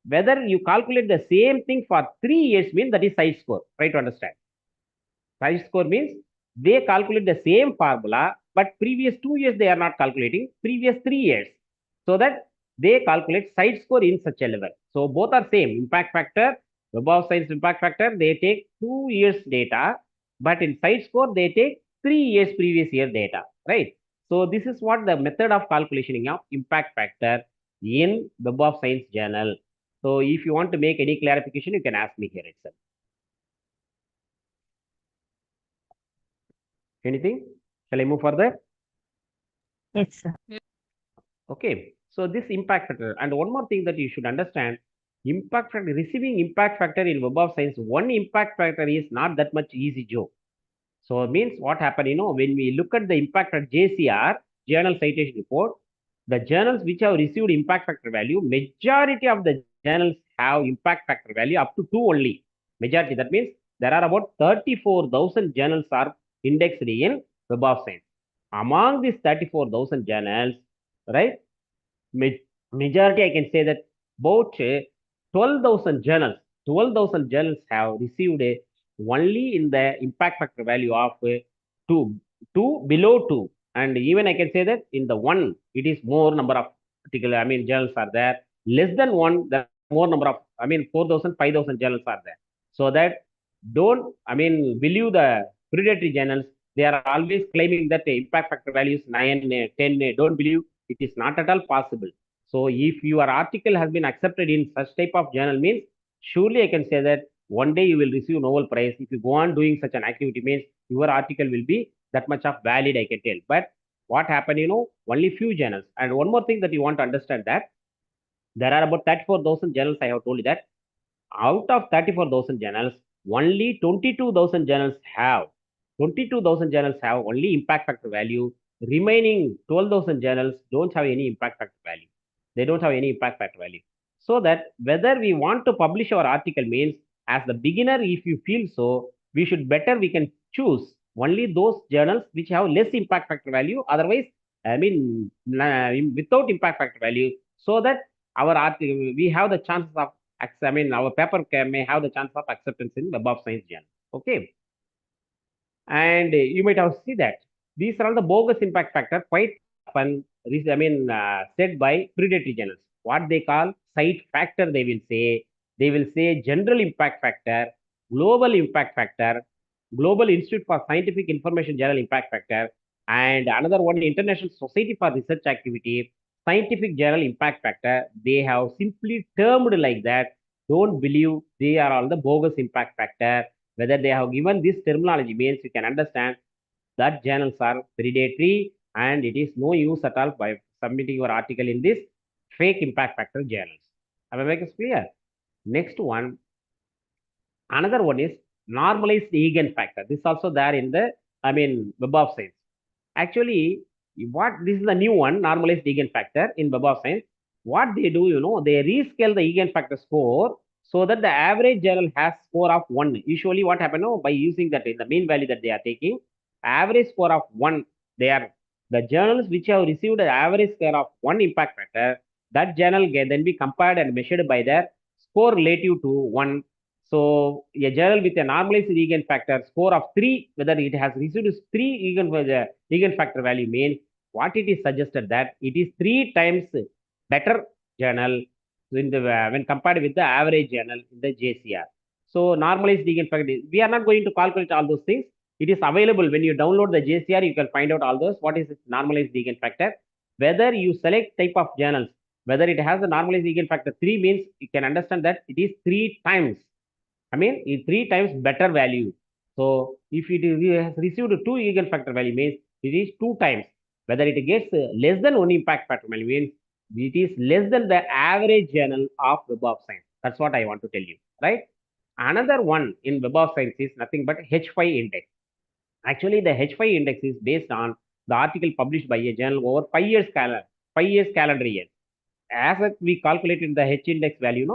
Whether you calculate the same thing for 3 years means that is size score. Try to understand. Size score means they calculate the same formula, but previous 2 years they are not calculating, previous 3 years. So that they calculate side score in such a level. So both are same. Impact factor, Web of Science impact factor, they take 2 years data, but in side score they take 3 years previous year data, right? So this is what the method of calculation of impact factor in Web of Science journal. So if you want to make any clarification, you can ask me here itself. Anything? Shall I move further? Yes, sir. Okay. So this impact factor, and one more thing that you should understand, impact factor, receiving impact factor in Web of Science, one impact factor is not that much easy job. So it means what happened, when we look at the impact factor JCR, Journal Citation Report, the journals which have received impact factor value, majority of the journals have impact factor value up to 2 only. Majority, that means there are about 34,000 journals are indexed in Web of Science. Among these 34,000 journals, right, majority I can say that about 12,000 journals have received only in the impact factor value of 2 below 2, and even I can say that in the 1 it is more number of particular journals are there. Less than 1 there are more number of 4,000 5,000 journals are there. So that don't believe the predatory journals. They are always claiming that the impact factor value is 9 10. Don't believe, it is not at all possible. So if your article has been accepted in such type of journal means, surely I can say that one day you will receive Nobel Prize. If you go on doing such an activity means your article will be that much of valid, I can tell. But what happened, only few journals. And one more thing that you want to understand, that there are about 34,000 journals, I have told you that. Out of 34,000 journals, only 22,000 journals have only impact factor value. Remaining 12,000 journals don't have any impact factor value. They don't have any impact factor value. So that whether we want to publish our article means, as the beginner, if you feel so, we can choose only those journals which have less impact factor value. Otherwise, without impact factor value, so that our article, we have the chances of our paper may have the chance of acceptance in Web of Science journal. Okay. And you might have seen that these are all the bogus impact factor quite often said by predatory journals. What they call site factor, they will say general impact factor, global impact factor, Global Institute for Scientific Information Journal impact factor, and another one, International Society for Research Activity, Scientific Journal impact factor. They have simply termed like that. don't believe they are all the bogus impact factor. Whether they have given this terminology means you can understand that journals are predatory and it is no use at all by submitting your article in this fake impact factor journals. Am I making it clear? Next one, another one is normalized eigenfactor. This is also there in the, Web of Science. Actually, what this is the new one, normalized eigenfactor in Web of Science. What they do, they rescale the eigenfactor score so that the average journal has score of 1. Usually what happens, by using that in the mean value that they are taking, average score of 1, they are the journals which have received an average score of 1 impact factor, that journal can then be compared and measured by their score relative to 1. So a journal with a normalized eigenfactor score of 3, whether it has received 3 eigenfactor value means what it is suggested that it is 3 times better journal in the when compared with the average journal in the JCR. So normalized eigenfactor, we are not going to calculate all those things. It is available when you download the JCR. You can find out all those. What is normalized eigenfactor? Whether you select type of journals, whether it has the normalized eigenfactor 3 means you can understand that it is 3 times. It's 3 times better value. So if it has received 2 eigenfactor value means it is 2 times. Whether it gets less than 1 impact factor value means it is less than the average journal of Web of Science. That's what I want to tell you, right? Another one in Web of Science is nothing but H5 index. Actually, the H5 index is based on the article published by a journal over 5 years calendar year. As we calculated the H index value,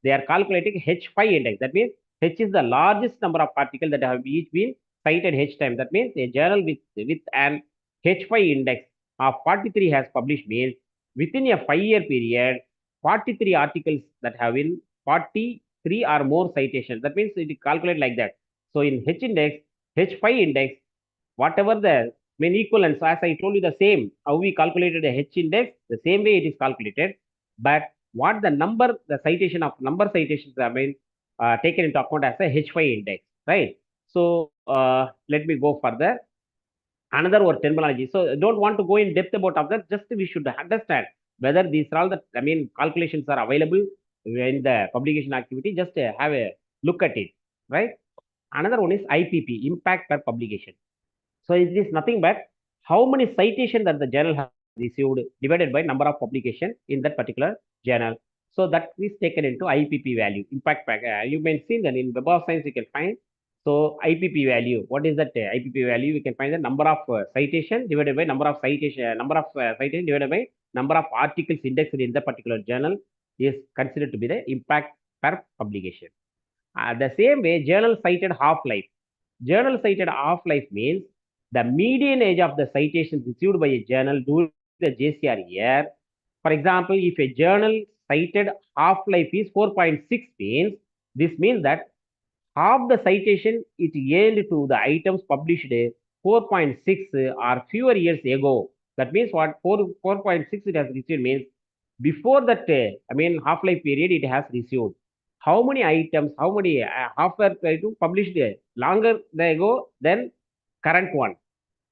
they are calculating H5 index. That means H is the largest number of articles that have each been cited H time. That means a journal with an H5 index of 43 has published means within a 5-year period, 43 articles that have been 43 or more citations. That means it calculated like that. So in H index, H5 index, whatever the equivalence, as I told you, the same, how we calculated a H index, the same way it is calculated. But what the number, the citation of number citations have been taken into account as a H5 index, right? So let me go further. Another word terminology. So don't want to go in depth about of that. Just we should understand whether these are all the calculations are available in the publication activity. Just have a look at it, right? Another one is IPP, impact per publication. So it is nothing but how many citations that the journal has received divided by number of publication in that particular journal. So that is taken into IPP value, impact factor. You may see that in Web of Science you can find. So IPP value, what is that IPP value? We can find the number of citation divided by number of citation, citation divided by number of articles indexed in the particular journal is considered to be the impact per publication. The same way, journal cited half-life. Journal cited half-life means the median age of the citations received by a journal during the JCR year. For example, if a journal cited half-life is 4.6 means, this means that half the citation it gained to the items published 4.6 or fewer years ago. That means what 4.6 it has received means before that, half-life period it has received. How many items, how many half-life item published longer ago than current one.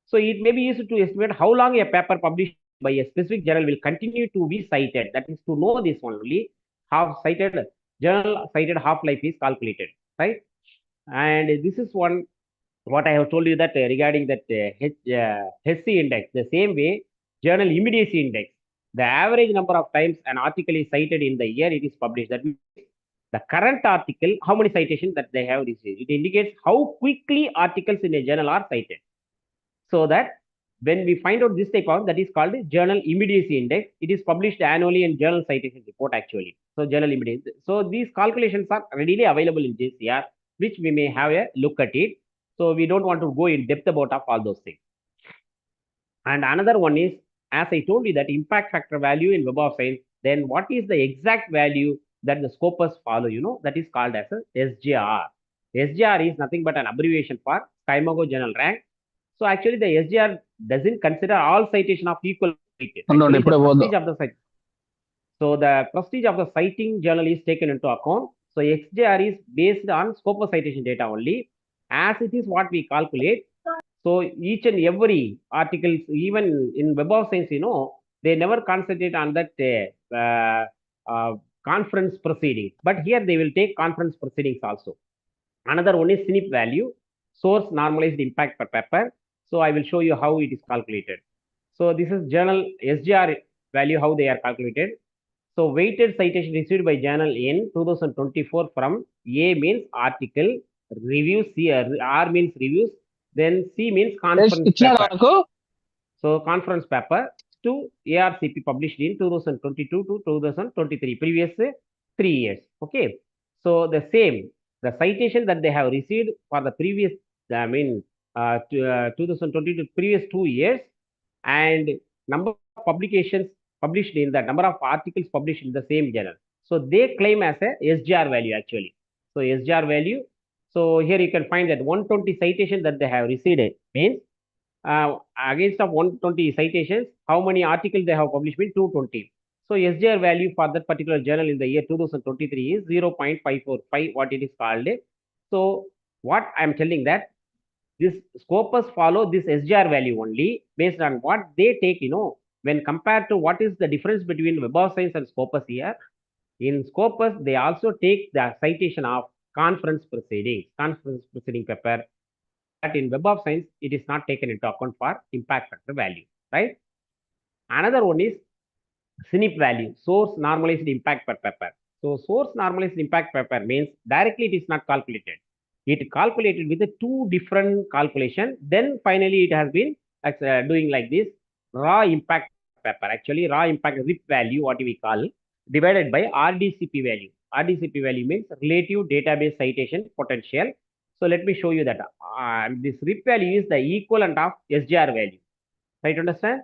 So it may be used to estimate how long a paper published by a specific journal will continue to be cited. That is to know this one only, how cited journal cited half-life is calculated, right? And this is one what I have told you that regarding that HC index, the same way journal immediacy index, the average number of times an article is cited in the year it is published. That means the current article, how many citations that they have received. It indicates how quickly articles in a journal are cited. So that when we find out this type of, that is called journal immediacy index. It is published annually in journal citation report actually. So journal immediacy. So these calculations are readily available in JCR, which we may have a look at it. So we don't want to go in depth about of all those things. And another one is, as I told you, that impact factor value in Web of Science, then what is the exact value that the scopers follow, that is called as a SJR. SJR is nothing but an abbreviation for Scimago Journal Rank. So actually the SJR doesn't consider all citation of equal weight. Actually, the prestige of the site. So the prestige of the citing journal is taken into account. So XJR is based on Scopus citation data only, as it is what we calculate. So each and every article, even in Web of Science, they never concentrate on that conference proceedings. But here they will take conference proceedings also. Another one is SNP value, source normalized impact per paper. So I will show you how it is calculated. So this is journal SGR value, how they are calculated. So weighted citation received by journal in 2024 from A means article, reviews, R means reviews, then C means conference paper. So conference paper to ARCP published in 2022 to 2023, previous 3 years. Okay. So the same, the citation that they have received for the previous, 2022 previous 2 years, and number of publications published in the number of articles published in the same journal. So they claim as a SGR value actually. So SGR value. So here you can find that 120 citation that they have received means against of 120 citations, how many articles they have published means 220. So SGR value for that particular journal in the year 2023 is 0.545, what it is called. So what I'm telling that this Scopus follow this SGR value only based on what they take, when compared to what is the difference between Web of Science and Scopus here. In Scopus, they also take the citation of conference proceeding paper, but in Web of Science, it is not taken into account for impact factor value, right? Another one is SNP value, source normalized impact per paper. So source normalized impact per paper means directly it is not calculated. It calculated with the two different calculation. Then finally it has been doing like this raw impact paper. Actually raw impact RIP value, what we call, divided by RDCP value. RDCP value means relative database citation potential. So let me show you that this RIP value is the equivalent of SGR value. Right, understand?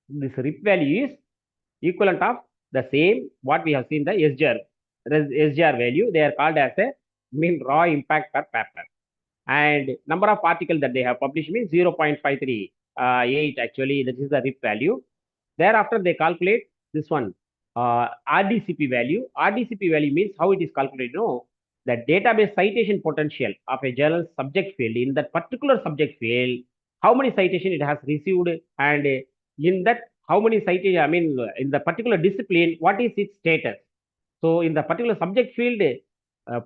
This RIP value is equivalent of the same what we have seen the SGR value. They are called as a mean raw impact per paper. And number of articles that they have published means 0.538. Actually, this is the RIP value. Thereafter, they calculate this one RDCP value. RDCP value means how it is calculated. No, the database citation potential of a journal subject field in that particular subject field, how many citation it has received, and in that how many citation, in the particular discipline, what is its status. So in the particular subject field,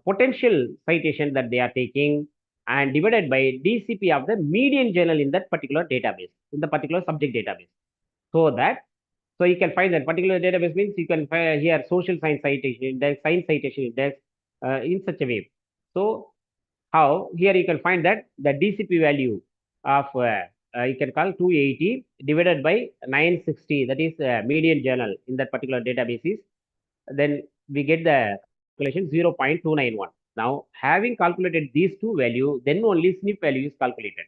potential citation that they are taking and divided by DCP of the median journal in that particular database, in the particular subject database. So you can find that particular database means you can find here social science citation index, science citation index in such a way. So how here you can find that the DCP value of you can call 280 divided by 960, that is median journal in that particular database is, then we get the calculation 0.291. Now having calculated these two values, then only SNP value is calculated.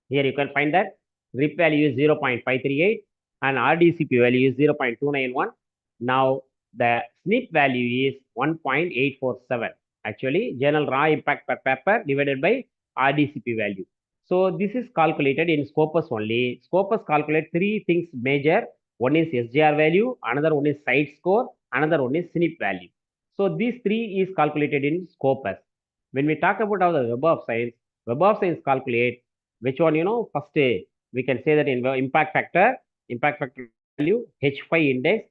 Here you can find that RIP value is 0.538 and RDCP value is 0.291. Now the SNP value is 1.847. Actually, journal raw impact per paper divided by RDCP value. So this is calculated in Scopus only. Scopus calculate three things major. One is SGR value, another one is site score, another one is SNP value. So these three is calculated in Scopus. When we talk about the Web of Science calculate which one, first we can say that in impact factor value, H5 index,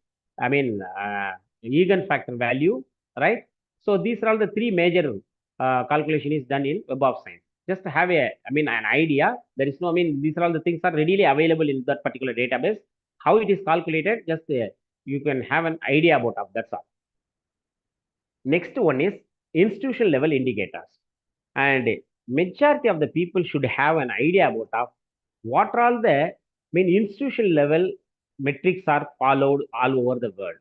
Egan factor value, right? So these are all the three major calculation is done in Web of Science. Just to have an idea. There is no, these are all the things are readily available in that particular database. How it is calculated, just you can have an idea about of that's all. Next one is institutional level indicators. And majority of the people should have an idea about of what are all the institutional level metrics are followed all over the world.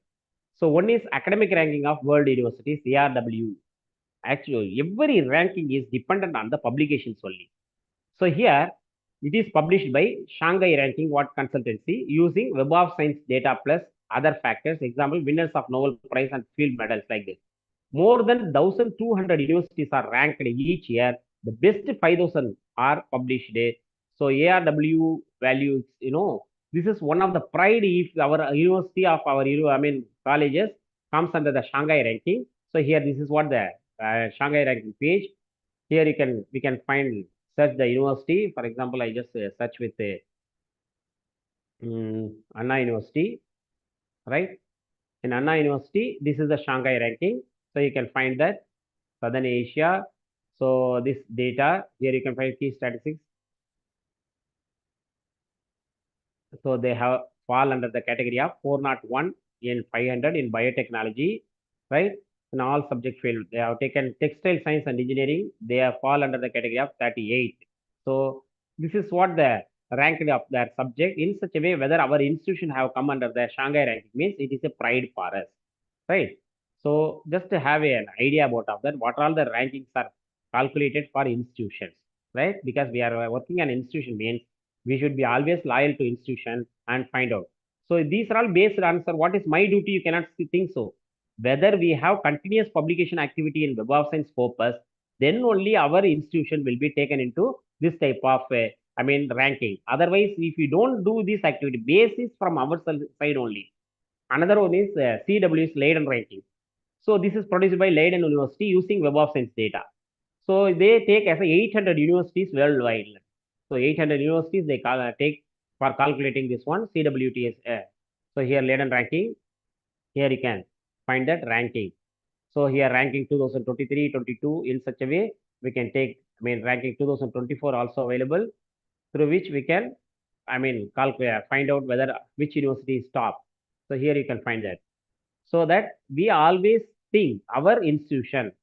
So one is academic ranking of world universities, ARW. Actually, every ranking is dependent on the publications only. So here it is published by Shanghai Ranking What Consultancy using Web of Science data plus other factors. Example, winners of Nobel Prize and field medals like this. More than 1,200 universities are ranked each year. The best 5,000 are published. So ARW values, this is one of the pride if our university of our, colleges comes under the Shanghai ranking. So here, this is what the Shanghai ranking page. Here we can find search the university. For example, I just search with Anna University, right? In Anna University, this is the Shanghai ranking. So you can find that Southern Asia. So this data here you can find key statistics. So they have fall under the category of 401 in 500 in biotechnology, right? In all subject field, they have taken textile science and engineering. They have fall under the category of 38. So this is what the ranked of that subject in such a way whether our institution have come under the Shanghai ranking means it is a pride for us, right? So just to have an idea about of that, what all the rankings are calculated for institutions, right? Because we are working on institution means we should be always loyal to institution and find out. So these are all based on, sir, what is my duty? You cannot think so. Whether we have continuous publication activity in Web of Science Scopus, then only our institution will be taken into this type of, ranking. Otherwise, if you don't do this activity, basis from our side only. Another one is CW's Leiden ranking. So this is produced by Leiden University using Web of Science data. So they take as a 800 universities worldwide. So 800 universities they take for calculating this one CWTS. So here Leiden ranking. Here you can find that ranking. So here ranking 2023, 22 in such a way we can take. Ranking 2024 also available through which we can calculate find out whether which university is top. So here you can find that. So that we always think our institution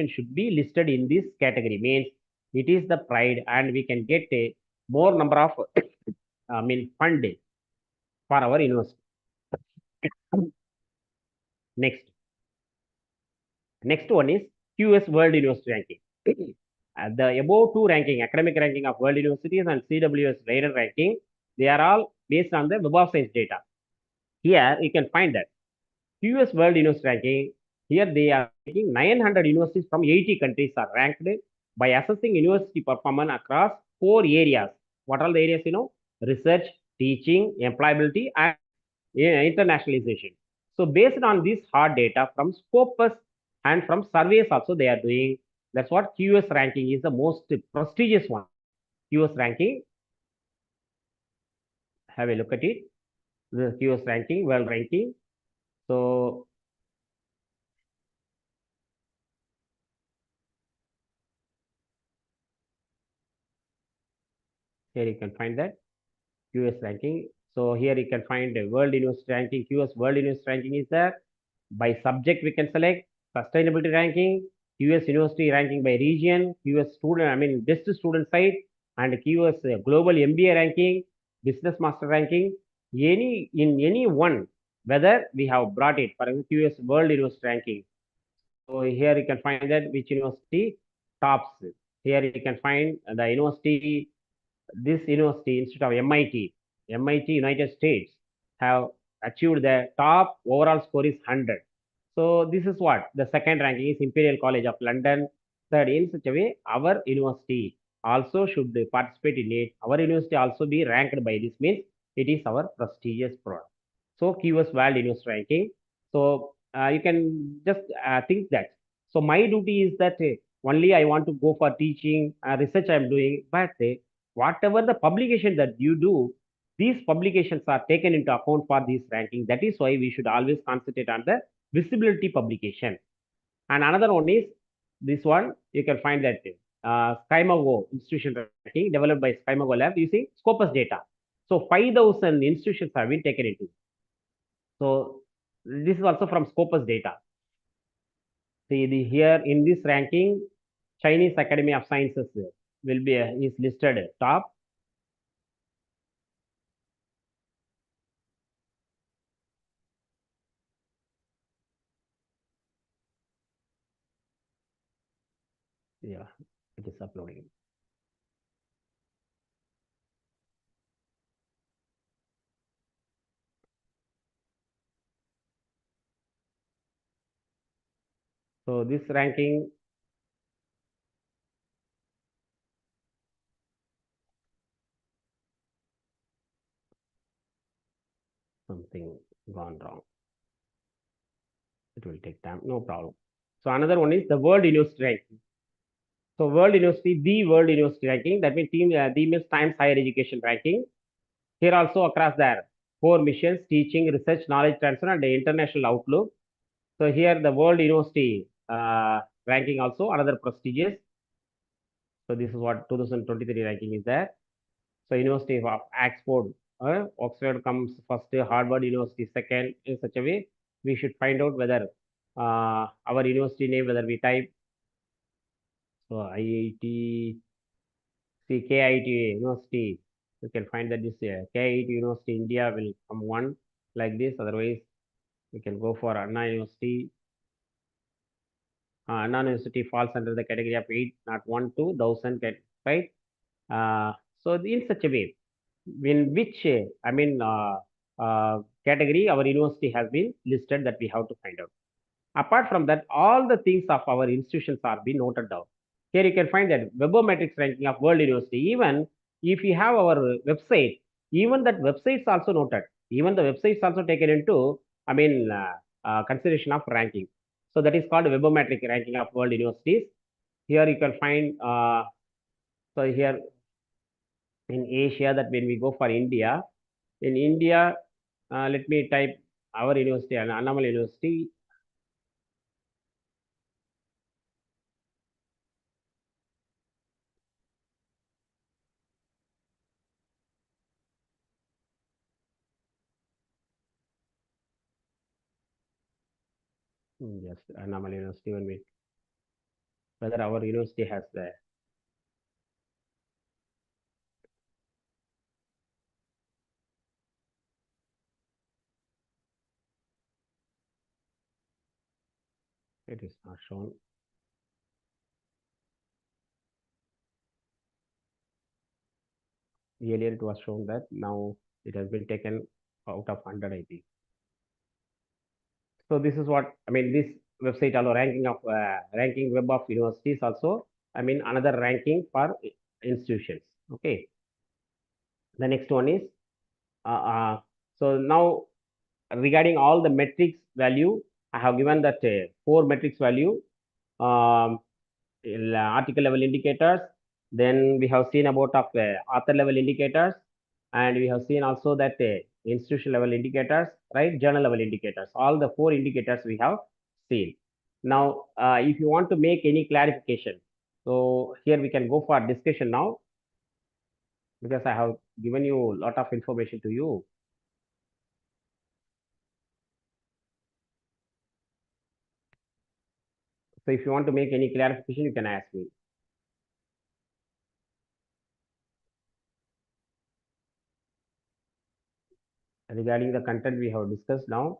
should be listed in this category means it is the pride and we can get a more number of fund for our university. Next one is QS World University ranking. The above two ranking, academic ranking of world universities and CWS Leiden ranking, they are all based on the Web of Science data. Here you can find that QS World University ranking, here they are ranking 900 universities from 80 countries are ranked by assessing university performance across 4 areas. What are the areas, Research, teaching, employability, and internationalization. So based on this hard data from Scopus and from surveys also they are doing, that's what QS ranking is the most prestigious one. QS ranking, have a look at it. The QS ranking, world ranking. So here you can find that QS ranking. So here you can find the world university ranking. QS world university ranking is there. By subject we can select sustainability ranking, QS university ranking by region, QS student, best student site, and QS global MBA ranking, business master ranking. In any one, whether we have brought it for example QS world university ranking. So here you can find that which university tops. Here you can find the university, this university instead of MIT United States have achieved the top overall score is 100. So this is what the second ranking is Imperial College of London. Third, in such a way, our university also should participate in it. Our university also be ranked by this means it is our prestigious product. So QS World University ranking. So you can just think that. So my duty is that only I want to go for teaching, research I am doing, but whatever the publication that you do, these publications are taken into account for this ranking. That is why we should always concentrate on the visibility publication. And another one is this one, you can find that Skymago institution ranking developed by Skymago Lab using Scopus data. So 5,000 institutions have been taken into. So this is also from Scopus data. See here in this ranking, Chinese Academy of Sciences will be is listed top. Yeah, it is uploading. So this ranking, something gone wrong. It will take time, no problem. So another one is the World University ranking. So World University, the World University ranking, that means the means Times Higher Education ranking. Here also across there, core missions, teaching, research, knowledge transfer, and the international outlook. So here the World University ranking also another prestigious. So this is what 2023 ranking is there. So University of Oxford, Oxford comes first, Harvard University second. In such a way, we should find out whether our university name, whether we type so IIT, see KIT University, you can find that this KIT University India will come one like this. Otherwise, we can go for Anna University. Anna University falls under the category of 801 to 1000, right? So in such a way, in which category our university has been listed, that we have to find out. Apart from that, all the things of our institutions are being noted down. Here you can find that webometrics ranking of world university. Even if you have our website, even that website is also noted. Even the website is also taken into, consideration of ranking. So that is called webometric ranking of world universities. Here you can find, so here in Asia, that when we go for India, in India, let me type our university, Annamal University. Yes, Annamal University, when we, whether our university has the, it is not shown. Earlier it was shown that, now it has been taken out of 100, I think. So this is what, this website also ranking of, ranking web of universities also, another ranking for institutions. Okay. The next one is, so now regarding all the metrics value, I have given that 4 metrics value, article level indicators. Then we have seen about of author level indicators, and we have seen also that institution level indicators, right? Journal level indicators. All the 4 indicators we have seen. Now, if you want to make any clarification, so here we can go for discussion now, because I have given you a lot of information to you. So if you want to make any clarification, you can ask me. Regarding the content we have discussed now.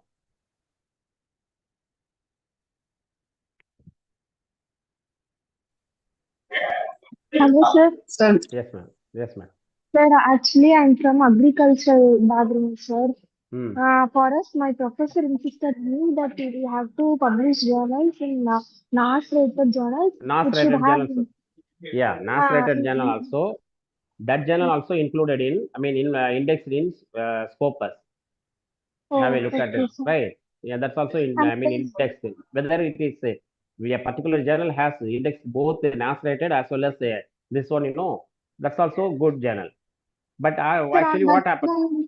Hello, sir. Sir, Yes, ma'am. Yes, ma'am. Sir, actually, I'm from agricultural background, sir. Hmm. For us, my professor insisted me that we have to publish journals in NAS rated journals, NAS which should rated have. journals. Yeah, NAS rated journal also. That journal also included in, indexed in Scopus. Have a look at Okay, it, sir. right? Yeah, that's also in, And indexed. Whether it is a particular journal has indexed both the NAS rated as well as this one, that's also good journal. But sir, actually, what happened?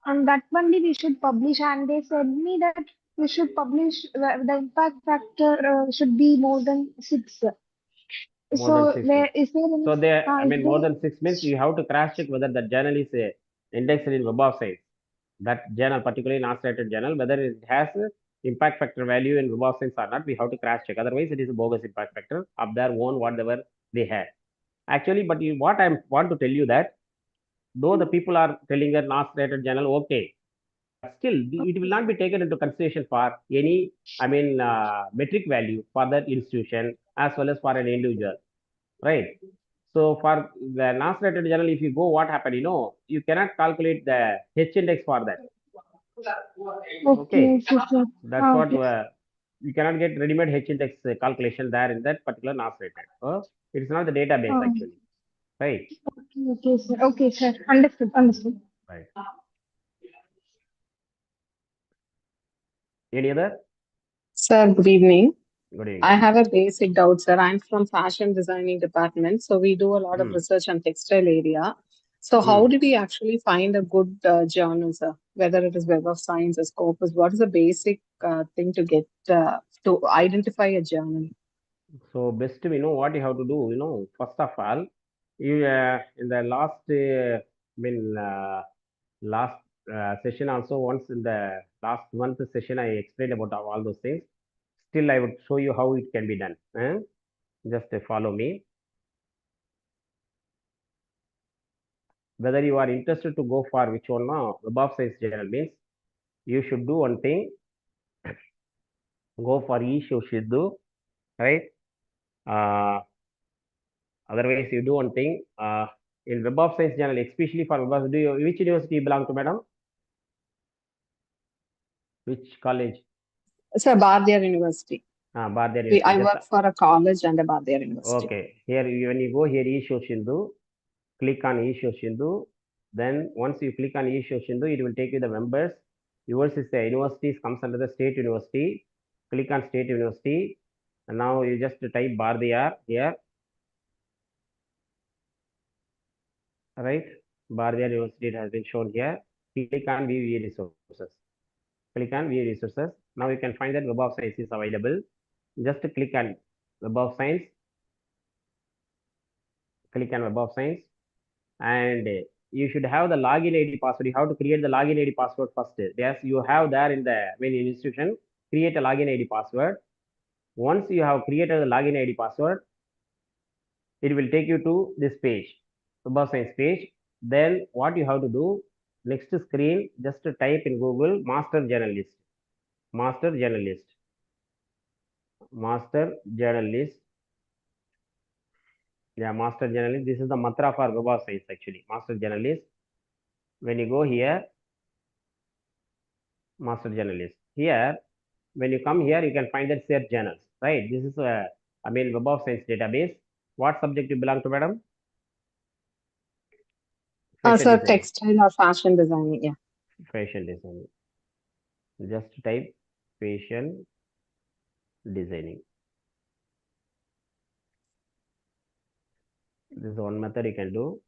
on that only we should publish, and they said me that we should publish the impact factor should be more than 6. More than So 6 there means. is there any So there, is more there than 6 means you have to cross check whether the journal is indexed in Web of Science. That journal, particularly NAS rated journal, whether it has impact factor value in Web of Science or not, we have to cross check. Otherwise, it is a bogus impact factor of their own, whatever they had. Actually, but what I want to tell you that, though the people are telling a NAS rated journal, okay, but still it will not be taken into consideration for any, metric value for that institution as well as for an individual, right? So for the NAS rated journal, if you go, what happened, you cannot calculate the H index for that. okay, Okay, sir. that's what Okay. you cannot get ready-made H index calculation there in that particular NAS rated. It is not the database actually, right? Okay, sir. Okay, sir. Understood. Understood. Right. Any other? sir, good evening. Good I evening. have a basic doubt, sir. I'm from fashion designing department, so we do a lot of Hmm. research on textile area. So how Hmm. do we actually find a good journal, sir? Whether it is Web of Science or Scopus, what is the basic thing to get to identify a journal? So best we know what you have to do. First of all, you in the last last session also, once in the last month session I explained about all those things. Still, I would show you how it can be done. Just follow me. Whether you are interested to go for which one now, above science journal means you should do one thing. Go for e-Shoshidu, right? Uh, Otherwise, you do one thing. In Web of Science journal, especially for Web of, which university you belong to, madam? Which college? Sir, Bardiyar University. Bardiyar University. I work for a college and a Bardiyar University. Okay. Here, when you go here, e-Shoshindu, click on e-Shoshindu. Then once you click on e-Shoshindu, it will take you the members. Yours is the universities comes under the state university. Click on state university. And now you just type Bardiyar here. Right? Bardiyar University it has been shown here. Click on view e-resources. Click on view resources. Now you can find that Web of Science is available. Just click on Web of Science. Click on Web of Science. And you should have the login ID password. You have to create the login ID password first. Yes, you have there in the main institution, create a login ID password. Once you have created the login ID password, it will take you to this page, Web of Science page. Then what you have to do, next screen, just type in Google Master Journalist. Master Journalist. Master Journalist. Yeah, Master Journalist. This is the mantra for Web of Science actually. Master Journalist. When you go here, Master Journalist. Here, when you come here, you can find that search journals, right? This is Web of Science database. What subject you belong to, madam? Fashion Sir, designing. textile or fashion designing, yeah. Fashion designing. Just type fashion designing. This is one method you can do.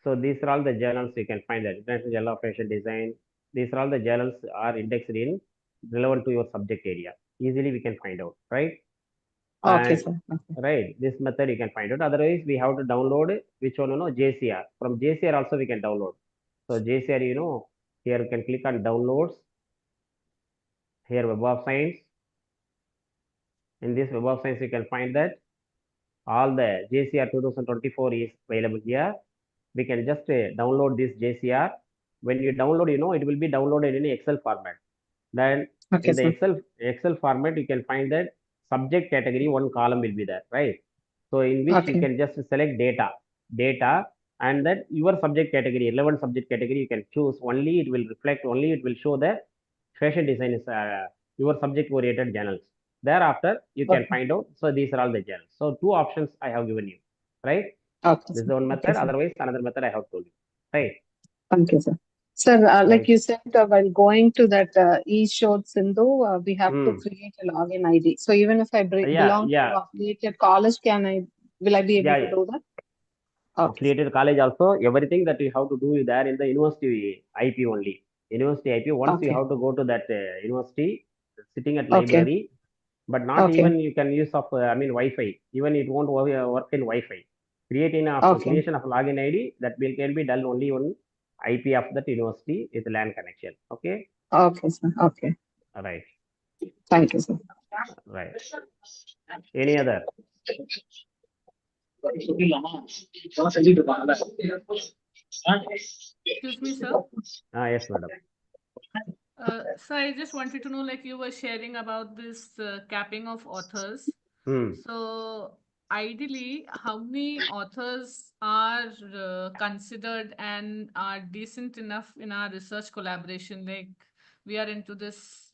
So these are all the journals you can find that International Journal of Fashion Design. These are all the journals are indexed in relevant to your subject area. Easily we can find out, right? Okay, And sir. Okay. right, this method you can find out. Otherwise, we have to download which one, JCR. From JCR also we can download. So JCR, here you can click on downloads. Here Web of Science. In this Web of Science, you can find that all the JCR 2024 is available here. We can just download this JCR. When you download, it will be downloaded in Excel format. Then Okay, in the sir. Excel format, you can find that subject category, one column will be there, right? So in which you Okay. can just select data, and that your subject category, relevant subject category, you can choose only. It will reflect only. It will show that fashion design is your subject oriented journals. Thereafter, you can Okay. find out. So these are all the journals. So two options I have given you, right? Okay, This is sir. the one Okay, method. sir. Otherwise, another method I have told you, right? Thank you, sir. Sir, like Thank. you said, while going to that e-showed Sindhu, we have to Hmm. create a login ID. So even if I Yeah, belong to yeah, affiliated college, will I be able yeah, to yeah. do that? Okay, sir. Created college also, everything that you have to do there in the university IP only. University IP, once you Okay. have to go to that university, sitting at Okay. library, but not Okay. even you can use of, Wi-Fi. Even it won't work in Wi-Fi. Okay. Creation of login ID, that will can be done only on IP of that university with LAN connection. Okay? Okay, sir. Okay. Right, Thank you, sir. right. Any other? Excuse me, sir. Yes, madam. So I just wanted to know, like you were sharing about this capping of authors. Hmm. So ideally, how many authors are considered and are decent enough in our research collaboration? Like we are into this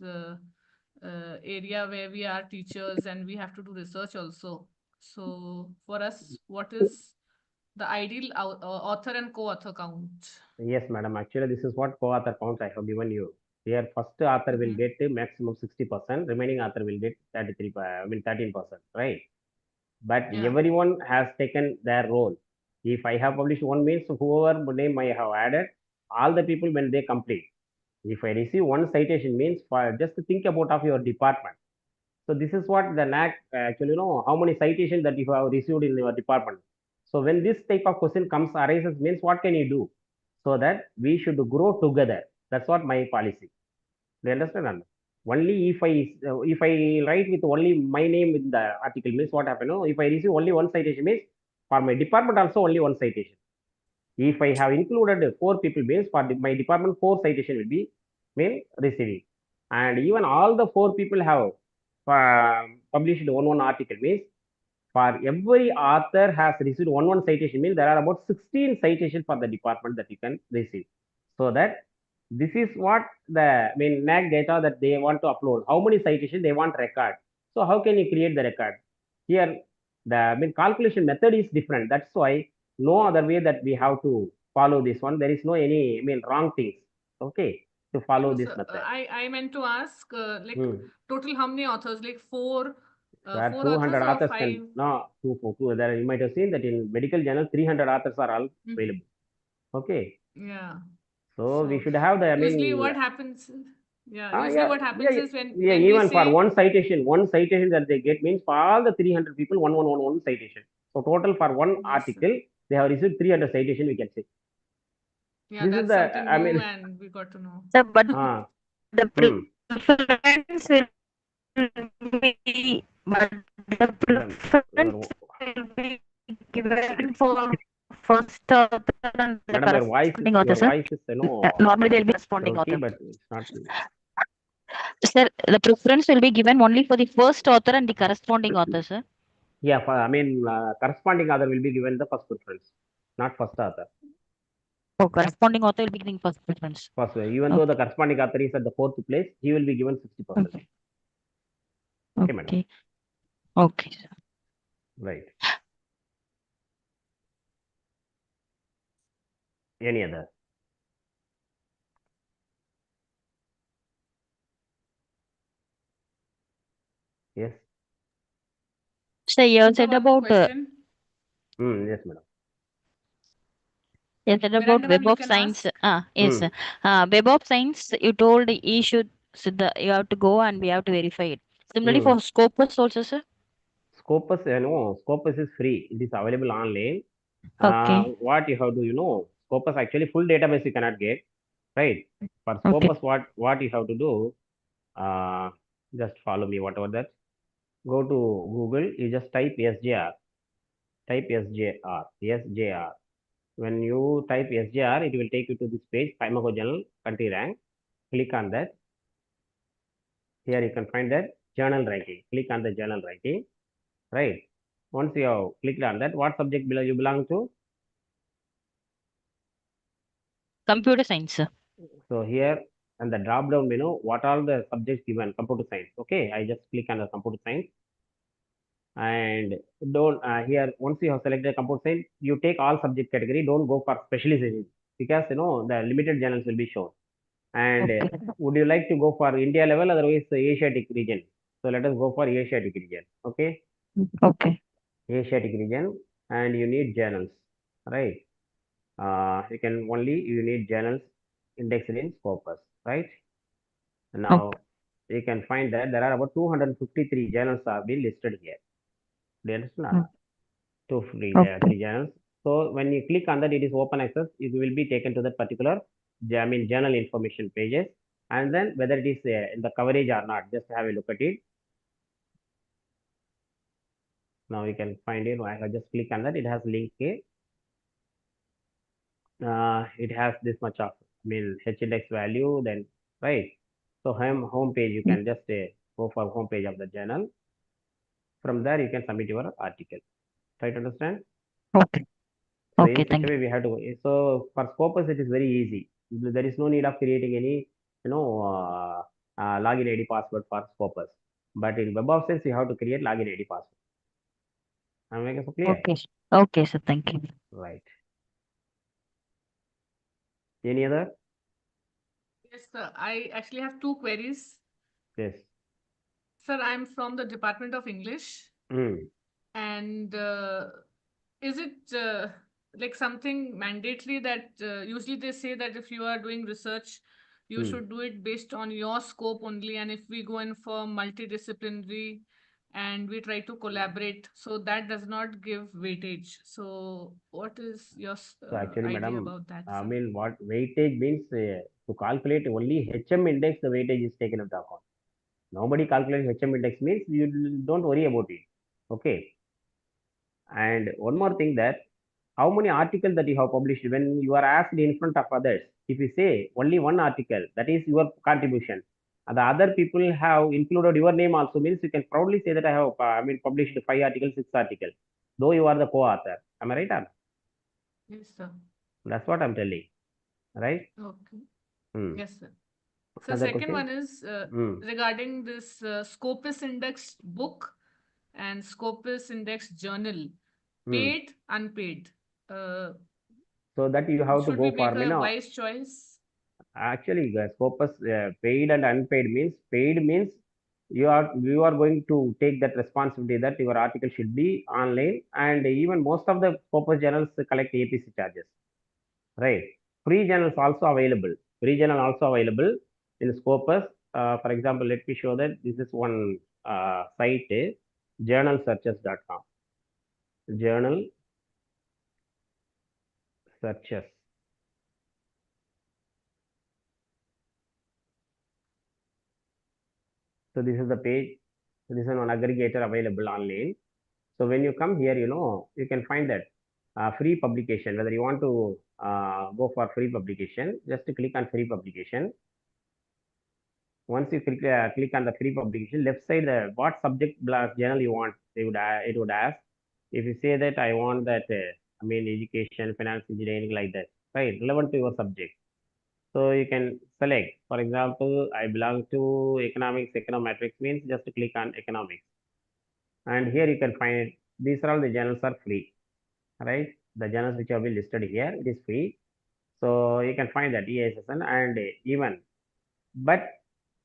area where we are teachers and we have to do research also. So for us, what is the ideal author and co-author count? Yes, madam. Actually, this is what co-author count I have given you. Here, first author will Mm-hmm. get a maximum 60%, remaining author will get 13%, right? But Yeah. everyone has taken their role. If I have published one means whoever name I have added, all the people when they complete. If I receive one citation means for just think about of your department. So this is what the NAC actually know how many citations that you have received in your department. So when this type of question comes arises means what can you do? So that we should grow together. That's what my policy. Do you understand? Anand? Only if I write with only my name in the article means what happen? No, if I receive only one citation means for my department also only one citation. If I have included four people means for my department four citation will be receiving, and even all the four people have published one article means for every author has received one citation means there are about 16 citations for the department that you can receive. So that this is what the NAC data that they want to upload. How many citations they want record. So how can you create the record? Here the calculation method is different. That's why no other way that we have to follow this one. There is no any wrong things. Okay, to follow No, this sir, method. I meant to ask, like Hmm. total how many authors? Like four, There are four 200 authors or authors five? can no two. There you might have seen that in medical journal 300 authors are all available. Okay, Yeah. so we So should have the usually what happens? Yeah, usually yeah, what happens yeah, is when yeah, we even for say one citation that they get means for all the 300 people, one citation. So total for one yes, sir. article, they have received 300 citation, we can say. Yeah, This is that's the, something new and we got to know. Sir, but uh, the hmm, preference will be, but the madam, preference will be given for first author and the madam, corresponding author, your sir. voice is, Normally, there will be corresponding okay, author. but it's not, Sir, the preference will be given only for the first author and the corresponding author, sir. yeah, corresponding author will be given the first preference, not first author. Oh, corresponding author will be giving first preference. First, even though the corresponding author is at the fourth place, he will be given 60%. Okay. Okay, madam. Okay. Okay, sir. Right. Any other? Yes. So you have said Sir, one more about question. Yes, madam. you said about Miranda, Web ma'am, you of can Science. ask. Yes, sir. Web of Science, you told you should, so you have to go and we have to verify it. Similarly for Scopus also, sir. Scopus, Scopus is free. It is available online. Okay. What you have to, Scopus actually full database you cannot get, right? For Okay. Scopus, what you have to do, just follow me, whatever that. Go to Google, you just type SJR, SJR. When you type SJR, it will take you to this page, pharmacojournal country rank. Click on that. Here you can find that journal ranking. Click on the journal ranking, right? Once you have clicked on that, what subject you belong to? Computer Science, sir. So here and the drop down menu, what are the subjects given? Computer science. Okay, I just click on the computer science, and don't here once you have selected computer science, you take all subject category. Don't go for specialization because the limited journals will be shown. And Okay. would you like to go for India level, otherwise Asiatic region? So let us go for Asiatic region. Okay, Okay. Asiatic region, and you need journals, right? You need journals indexed in Scopus, right? Now you can find that there are about 253 journals are being listed here. Do you understand? Mm. 253 journals. So when you click on that, it is open access. It will be taken to that particular journal information pages, and then whether it is in the coverage or not, just have a look at it. Now you can find it. I have just click on that. It has link here. It has this much of H index value, then right. So home page you can just go for home page of the journal. From there you can submit your article. Try to understand. Okay. So Okay, in such thank a way you. we have to. So for Scopus it is very easy. There is no need of creating any login ID password for Scopus. But in Web of Science you have to create login ID password. Am I making so clear? Okay. Okay, sir. Thank you. Right. Any other? Yes, sir. I actually have two queries. Yes. Sir, I'm from the Department of English. Mm. And is it like something mandatory that usually they say that if you are doing research, you should do it based on your scope only. And if we go in for multidisciplinary and we try to collaborate, so that does not give weightage. So what is your So actually, idea madam, about that, I sir? mean, what weightage means to calculate only HM index, the weightage is taken into account. Nobody calculates HM index means you don't worry about it. Okay. And one more thing that how many articles that you have published when you are asked in front of others, if you say only one article, that is your contribution. And the other people have included your name also means you can proudly say that I have published 5 articles, 6 articles, though you are the co-author. Am I right? Or? Yes, sir. That's what I'm telling. Right? Okay. Hmm. Yes, sir. So Another second question? one is regarding this Scopus Index book and Scopus Index journal, paid, unpaid. So that you have to Should we go for, make a wise choice? actually, the Scopus paid and unpaid means paid means you are going to take that responsibility that your article should be online, and even most of the Scopus journals collect APC charges, right? Free journals also available. Free journal also available in Scopus. For example, let me show that this is one site, journalsearches.com. Journal searches. So this is the page. This is one aggregator available online. So when you come here, you can find that free publication, whether you want to go for free publication, just click on free publication. Once you click on the free publication, left side, what subject journal you want, it would ask. If you say that I want that, education, finance, engineering, like that, right, relevant to your subject. So you can select, for example, I belong to economics, econometrics means just click on economics. And here you can find, these are all the journals are free, right? The journals which have been listed here, it is free. So you can find that EISSN and even, but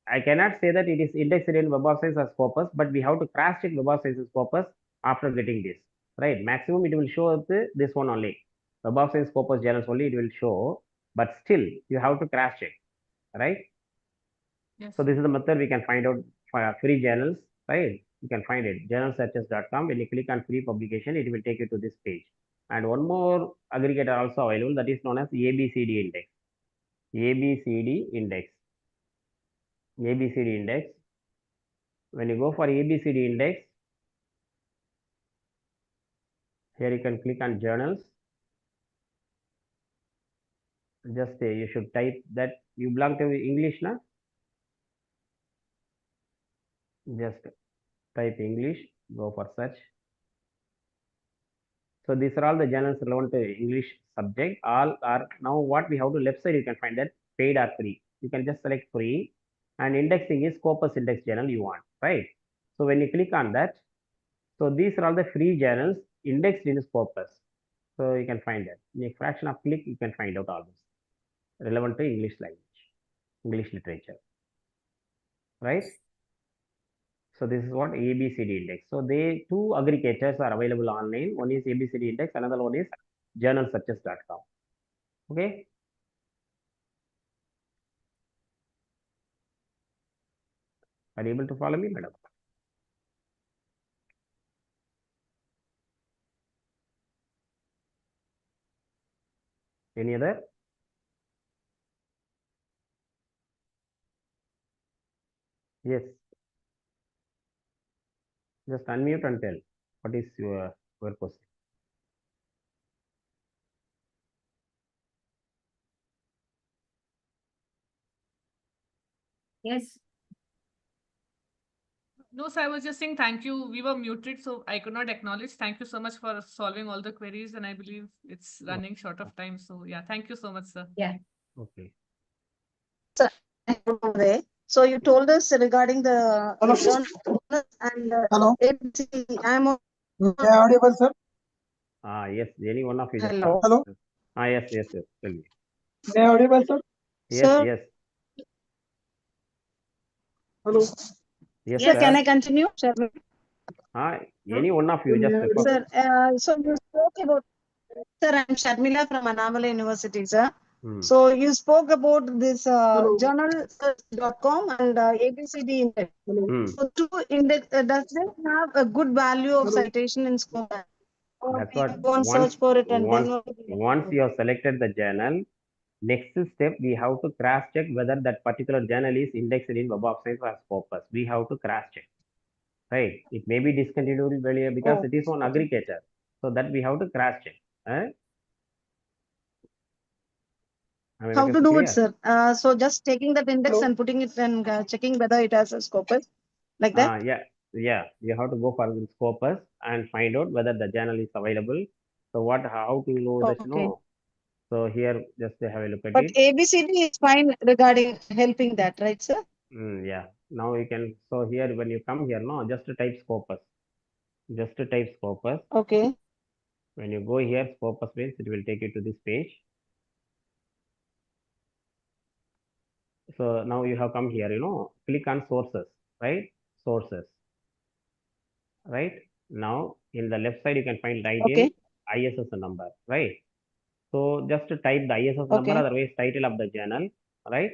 I cannot say that it is indexed in Web of Science as Scopus, but we have to cross check Web of Science as Scopus after getting this, right? Maximum it will show this one only. Web of Science Scopus journals only it will show, but still you have to cross check, right? Yes. So this is the method we can find out for free journals, right? You can find it, journalsearches.com. When you click on free publication, it will take you to this page. And one more aggregator also available, that is known as ABCD index. ABCD index. ABCD index. When you go for ABCD index, here you can click on journals. Just you should type that you belong to English, na? Just type English, go for search. So these are all the journals relevant to English subject. All are now what we have to left side, you can find that paid or free. You can just select free, and indexing is Scopus index journal you want, right? So when you click on that, so these are all the free journals indexed in Scopus. So you can find that. In a fraction of click, you can find out all this relevant to English language, English literature, right? So this is what ABCD index. So they two aggregators are available online. One is ABCD index, another one is journalsearches.com. Okay. Are you able to follow me, madam? Any other? Yes. Just unmute and tell what is your question. Yes. No, sir, I was just saying thank you. We were muted, so I could not acknowledge. Thank you so much for solving all the queries, and I believe it's running short of time. So yeah, thank you so much, sir. Yeah. Okay. So you told us regarding the journals and Hello. ABC. I'm Am I audible, sir? Yes. Any one of you just Hello. Hello. Yes. Tell me. Am I audible, sir? Yes. Sir. Yes. Hello. Yes, Sir, sir. can I continue? Sir, Any one of you just Am I audible? sir, so you spoke about Sir, I'm Sharmila from Annamalai University, sir. Hmm. So you spoke about this Hello. journal.com and ABCD index. Hmm. So two index, does it have a good value of Hello. citation in scope? Or That's we what go and search for it and then once you have selected the journal, next step we have to cross check whether that particular journal is indexed in Web of Science or Scopus. We have to cross check, right? It may be discontinued earlier because Oh, it is on okay. aggregator, so that we have to cross check. Am I How making to it do it, clear? sir? So just taking that index Hello. and putting it and checking whether it has a scopus like that. Yeah. You have to go for the Scopus and find out whether the journal is available. So how to know that? Okay. No. So here, just have a look at But it. ABCD is fine regarding helping that, right, sir? Yeah. Now you can. So here, when you come here, no, just type Scopus. Just type Scopus. Okay. When you go here, Scopus means it will take you to this page. So now you have come here, click on sources, right? Sources, right? Now in the left side, you can find title, Okay. ISS number, right? So just to type the ISS number, Okay. otherwise title of the journal, right?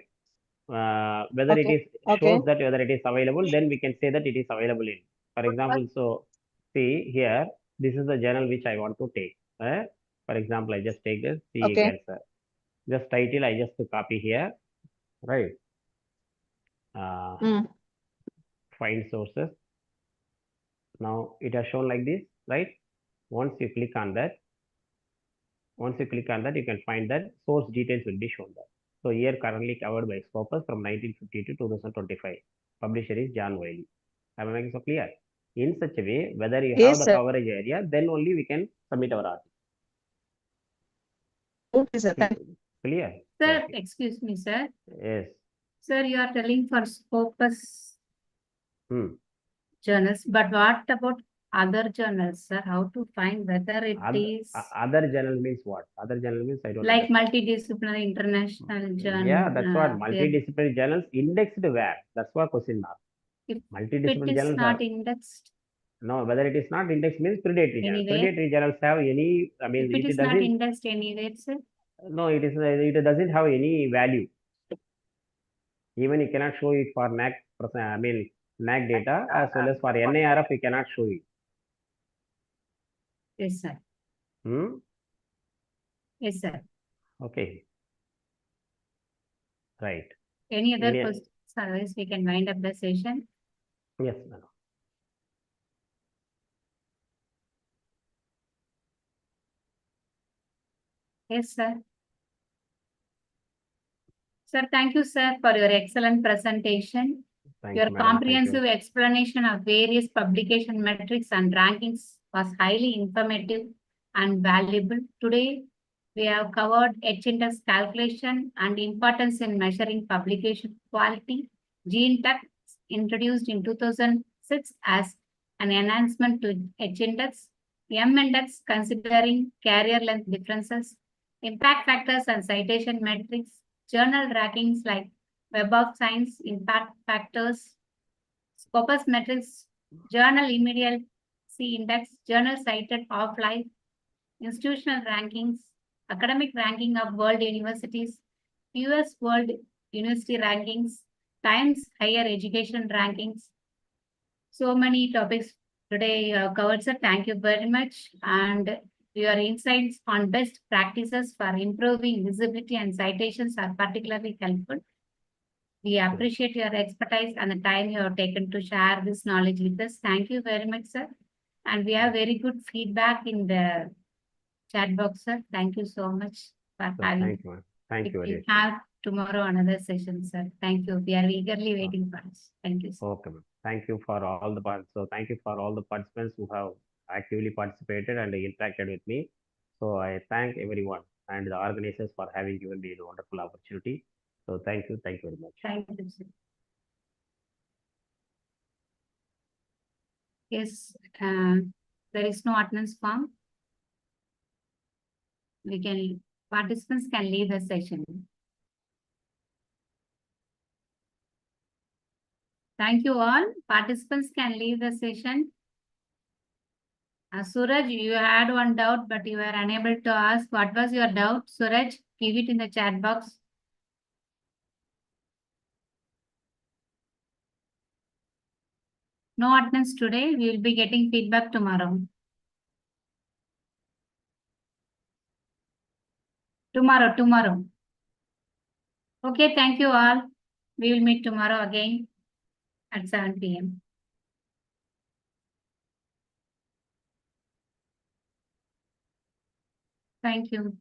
Whether it Okay. is Okay. shows that whether it is available, then we can say that it is available in. For example, so see here, this is the journal which I want to take. For example, I just take this CE Okay. cancer. Just title, I just copy here, right? Mm. Find sources. Now it has shown like this, right? Once you click on that, you can find that source details will be shown there. So here currently covered by Scopus from 1950 to 2025. Publisher is John Wiley. Am I making so clear? In such a way, whether you have Yes, the sir. coverage area, then only we can submit our article. Okay, sir. Thank you. Clear? Sir, Okay. excuse me, sir. Yes. Sir, you are telling for Scopus Hmm. journals, but what about other journals, sir? How to find whether it is Other journal means what? Other journal means I don't like understand. multidisciplinary international journal? Yeah, that's what there. multidisciplinary journals indexed where? That's what question mark. If it Multidisciplinary is journals not are indexed no, whether it is not indexed means predatory journals. anywhere, Predatory journals have any, I mean, if it it is not doesn't, indexed anywhere, sir, no, it doesn't have any value. Even you cannot show it for NAC, I mean, NAC data as well as for NIRF, you cannot show it. yes, sir. Hmm? Yes, sir. Okay. Right. Any other Any, questions? Otherwise, we can wind up the session. yes, madam. Yes, sir. Sir, thank you, sir, for your excellent presentation. Thank Your you, madam. Thank comprehensive you. explanation of various publication metrics and rankings was highly informative and valuable. Today, we have covered H-index calculation and importance in measuring publication quality. G-index introduced in 2006 as an enhancement to H-index. M-index considering carrier length differences, impact factors and citation metrics, journal rankings like Web of Science, impact factors, Scopus metrics, journal immediacy index, journal cited offline, institutional rankings, academic ranking of world universities, US World University rankings, Times Higher Education rankings. So many topics today covered, sir. Thank you very much. And your insights on best practices for improving visibility and citations are particularly helpful. We appreciate your expertise and the time you have taken to share this knowledge with us. Thank you very much, sir. And we have very good feedback in the chat box, sir. Thank you so much for So, having. thank you, madam. Thank you We very much. have tomorrow another session, sir. Thank you. We are eagerly waiting for us. Thank you, sir. Okay, ma'am. Thank you for all the so thank you for all the participants who have actively participated and interacted with me. So I thank everyone and the organizers for having given me a wonderful opportunity. So thank you very much. Thank you, sir. Yes, there is no attendance form. Participants can leave the session. Thank you all. Participants can leave the session. Suraj, you had one doubt, but you were unable to ask. What was your doubt, Suraj? Give it in the chat box. No attendance today. We will be getting feedback tomorrow. Tomorrow. Okay, thank you all. We will meet tomorrow again at 7 p.m. Thank you.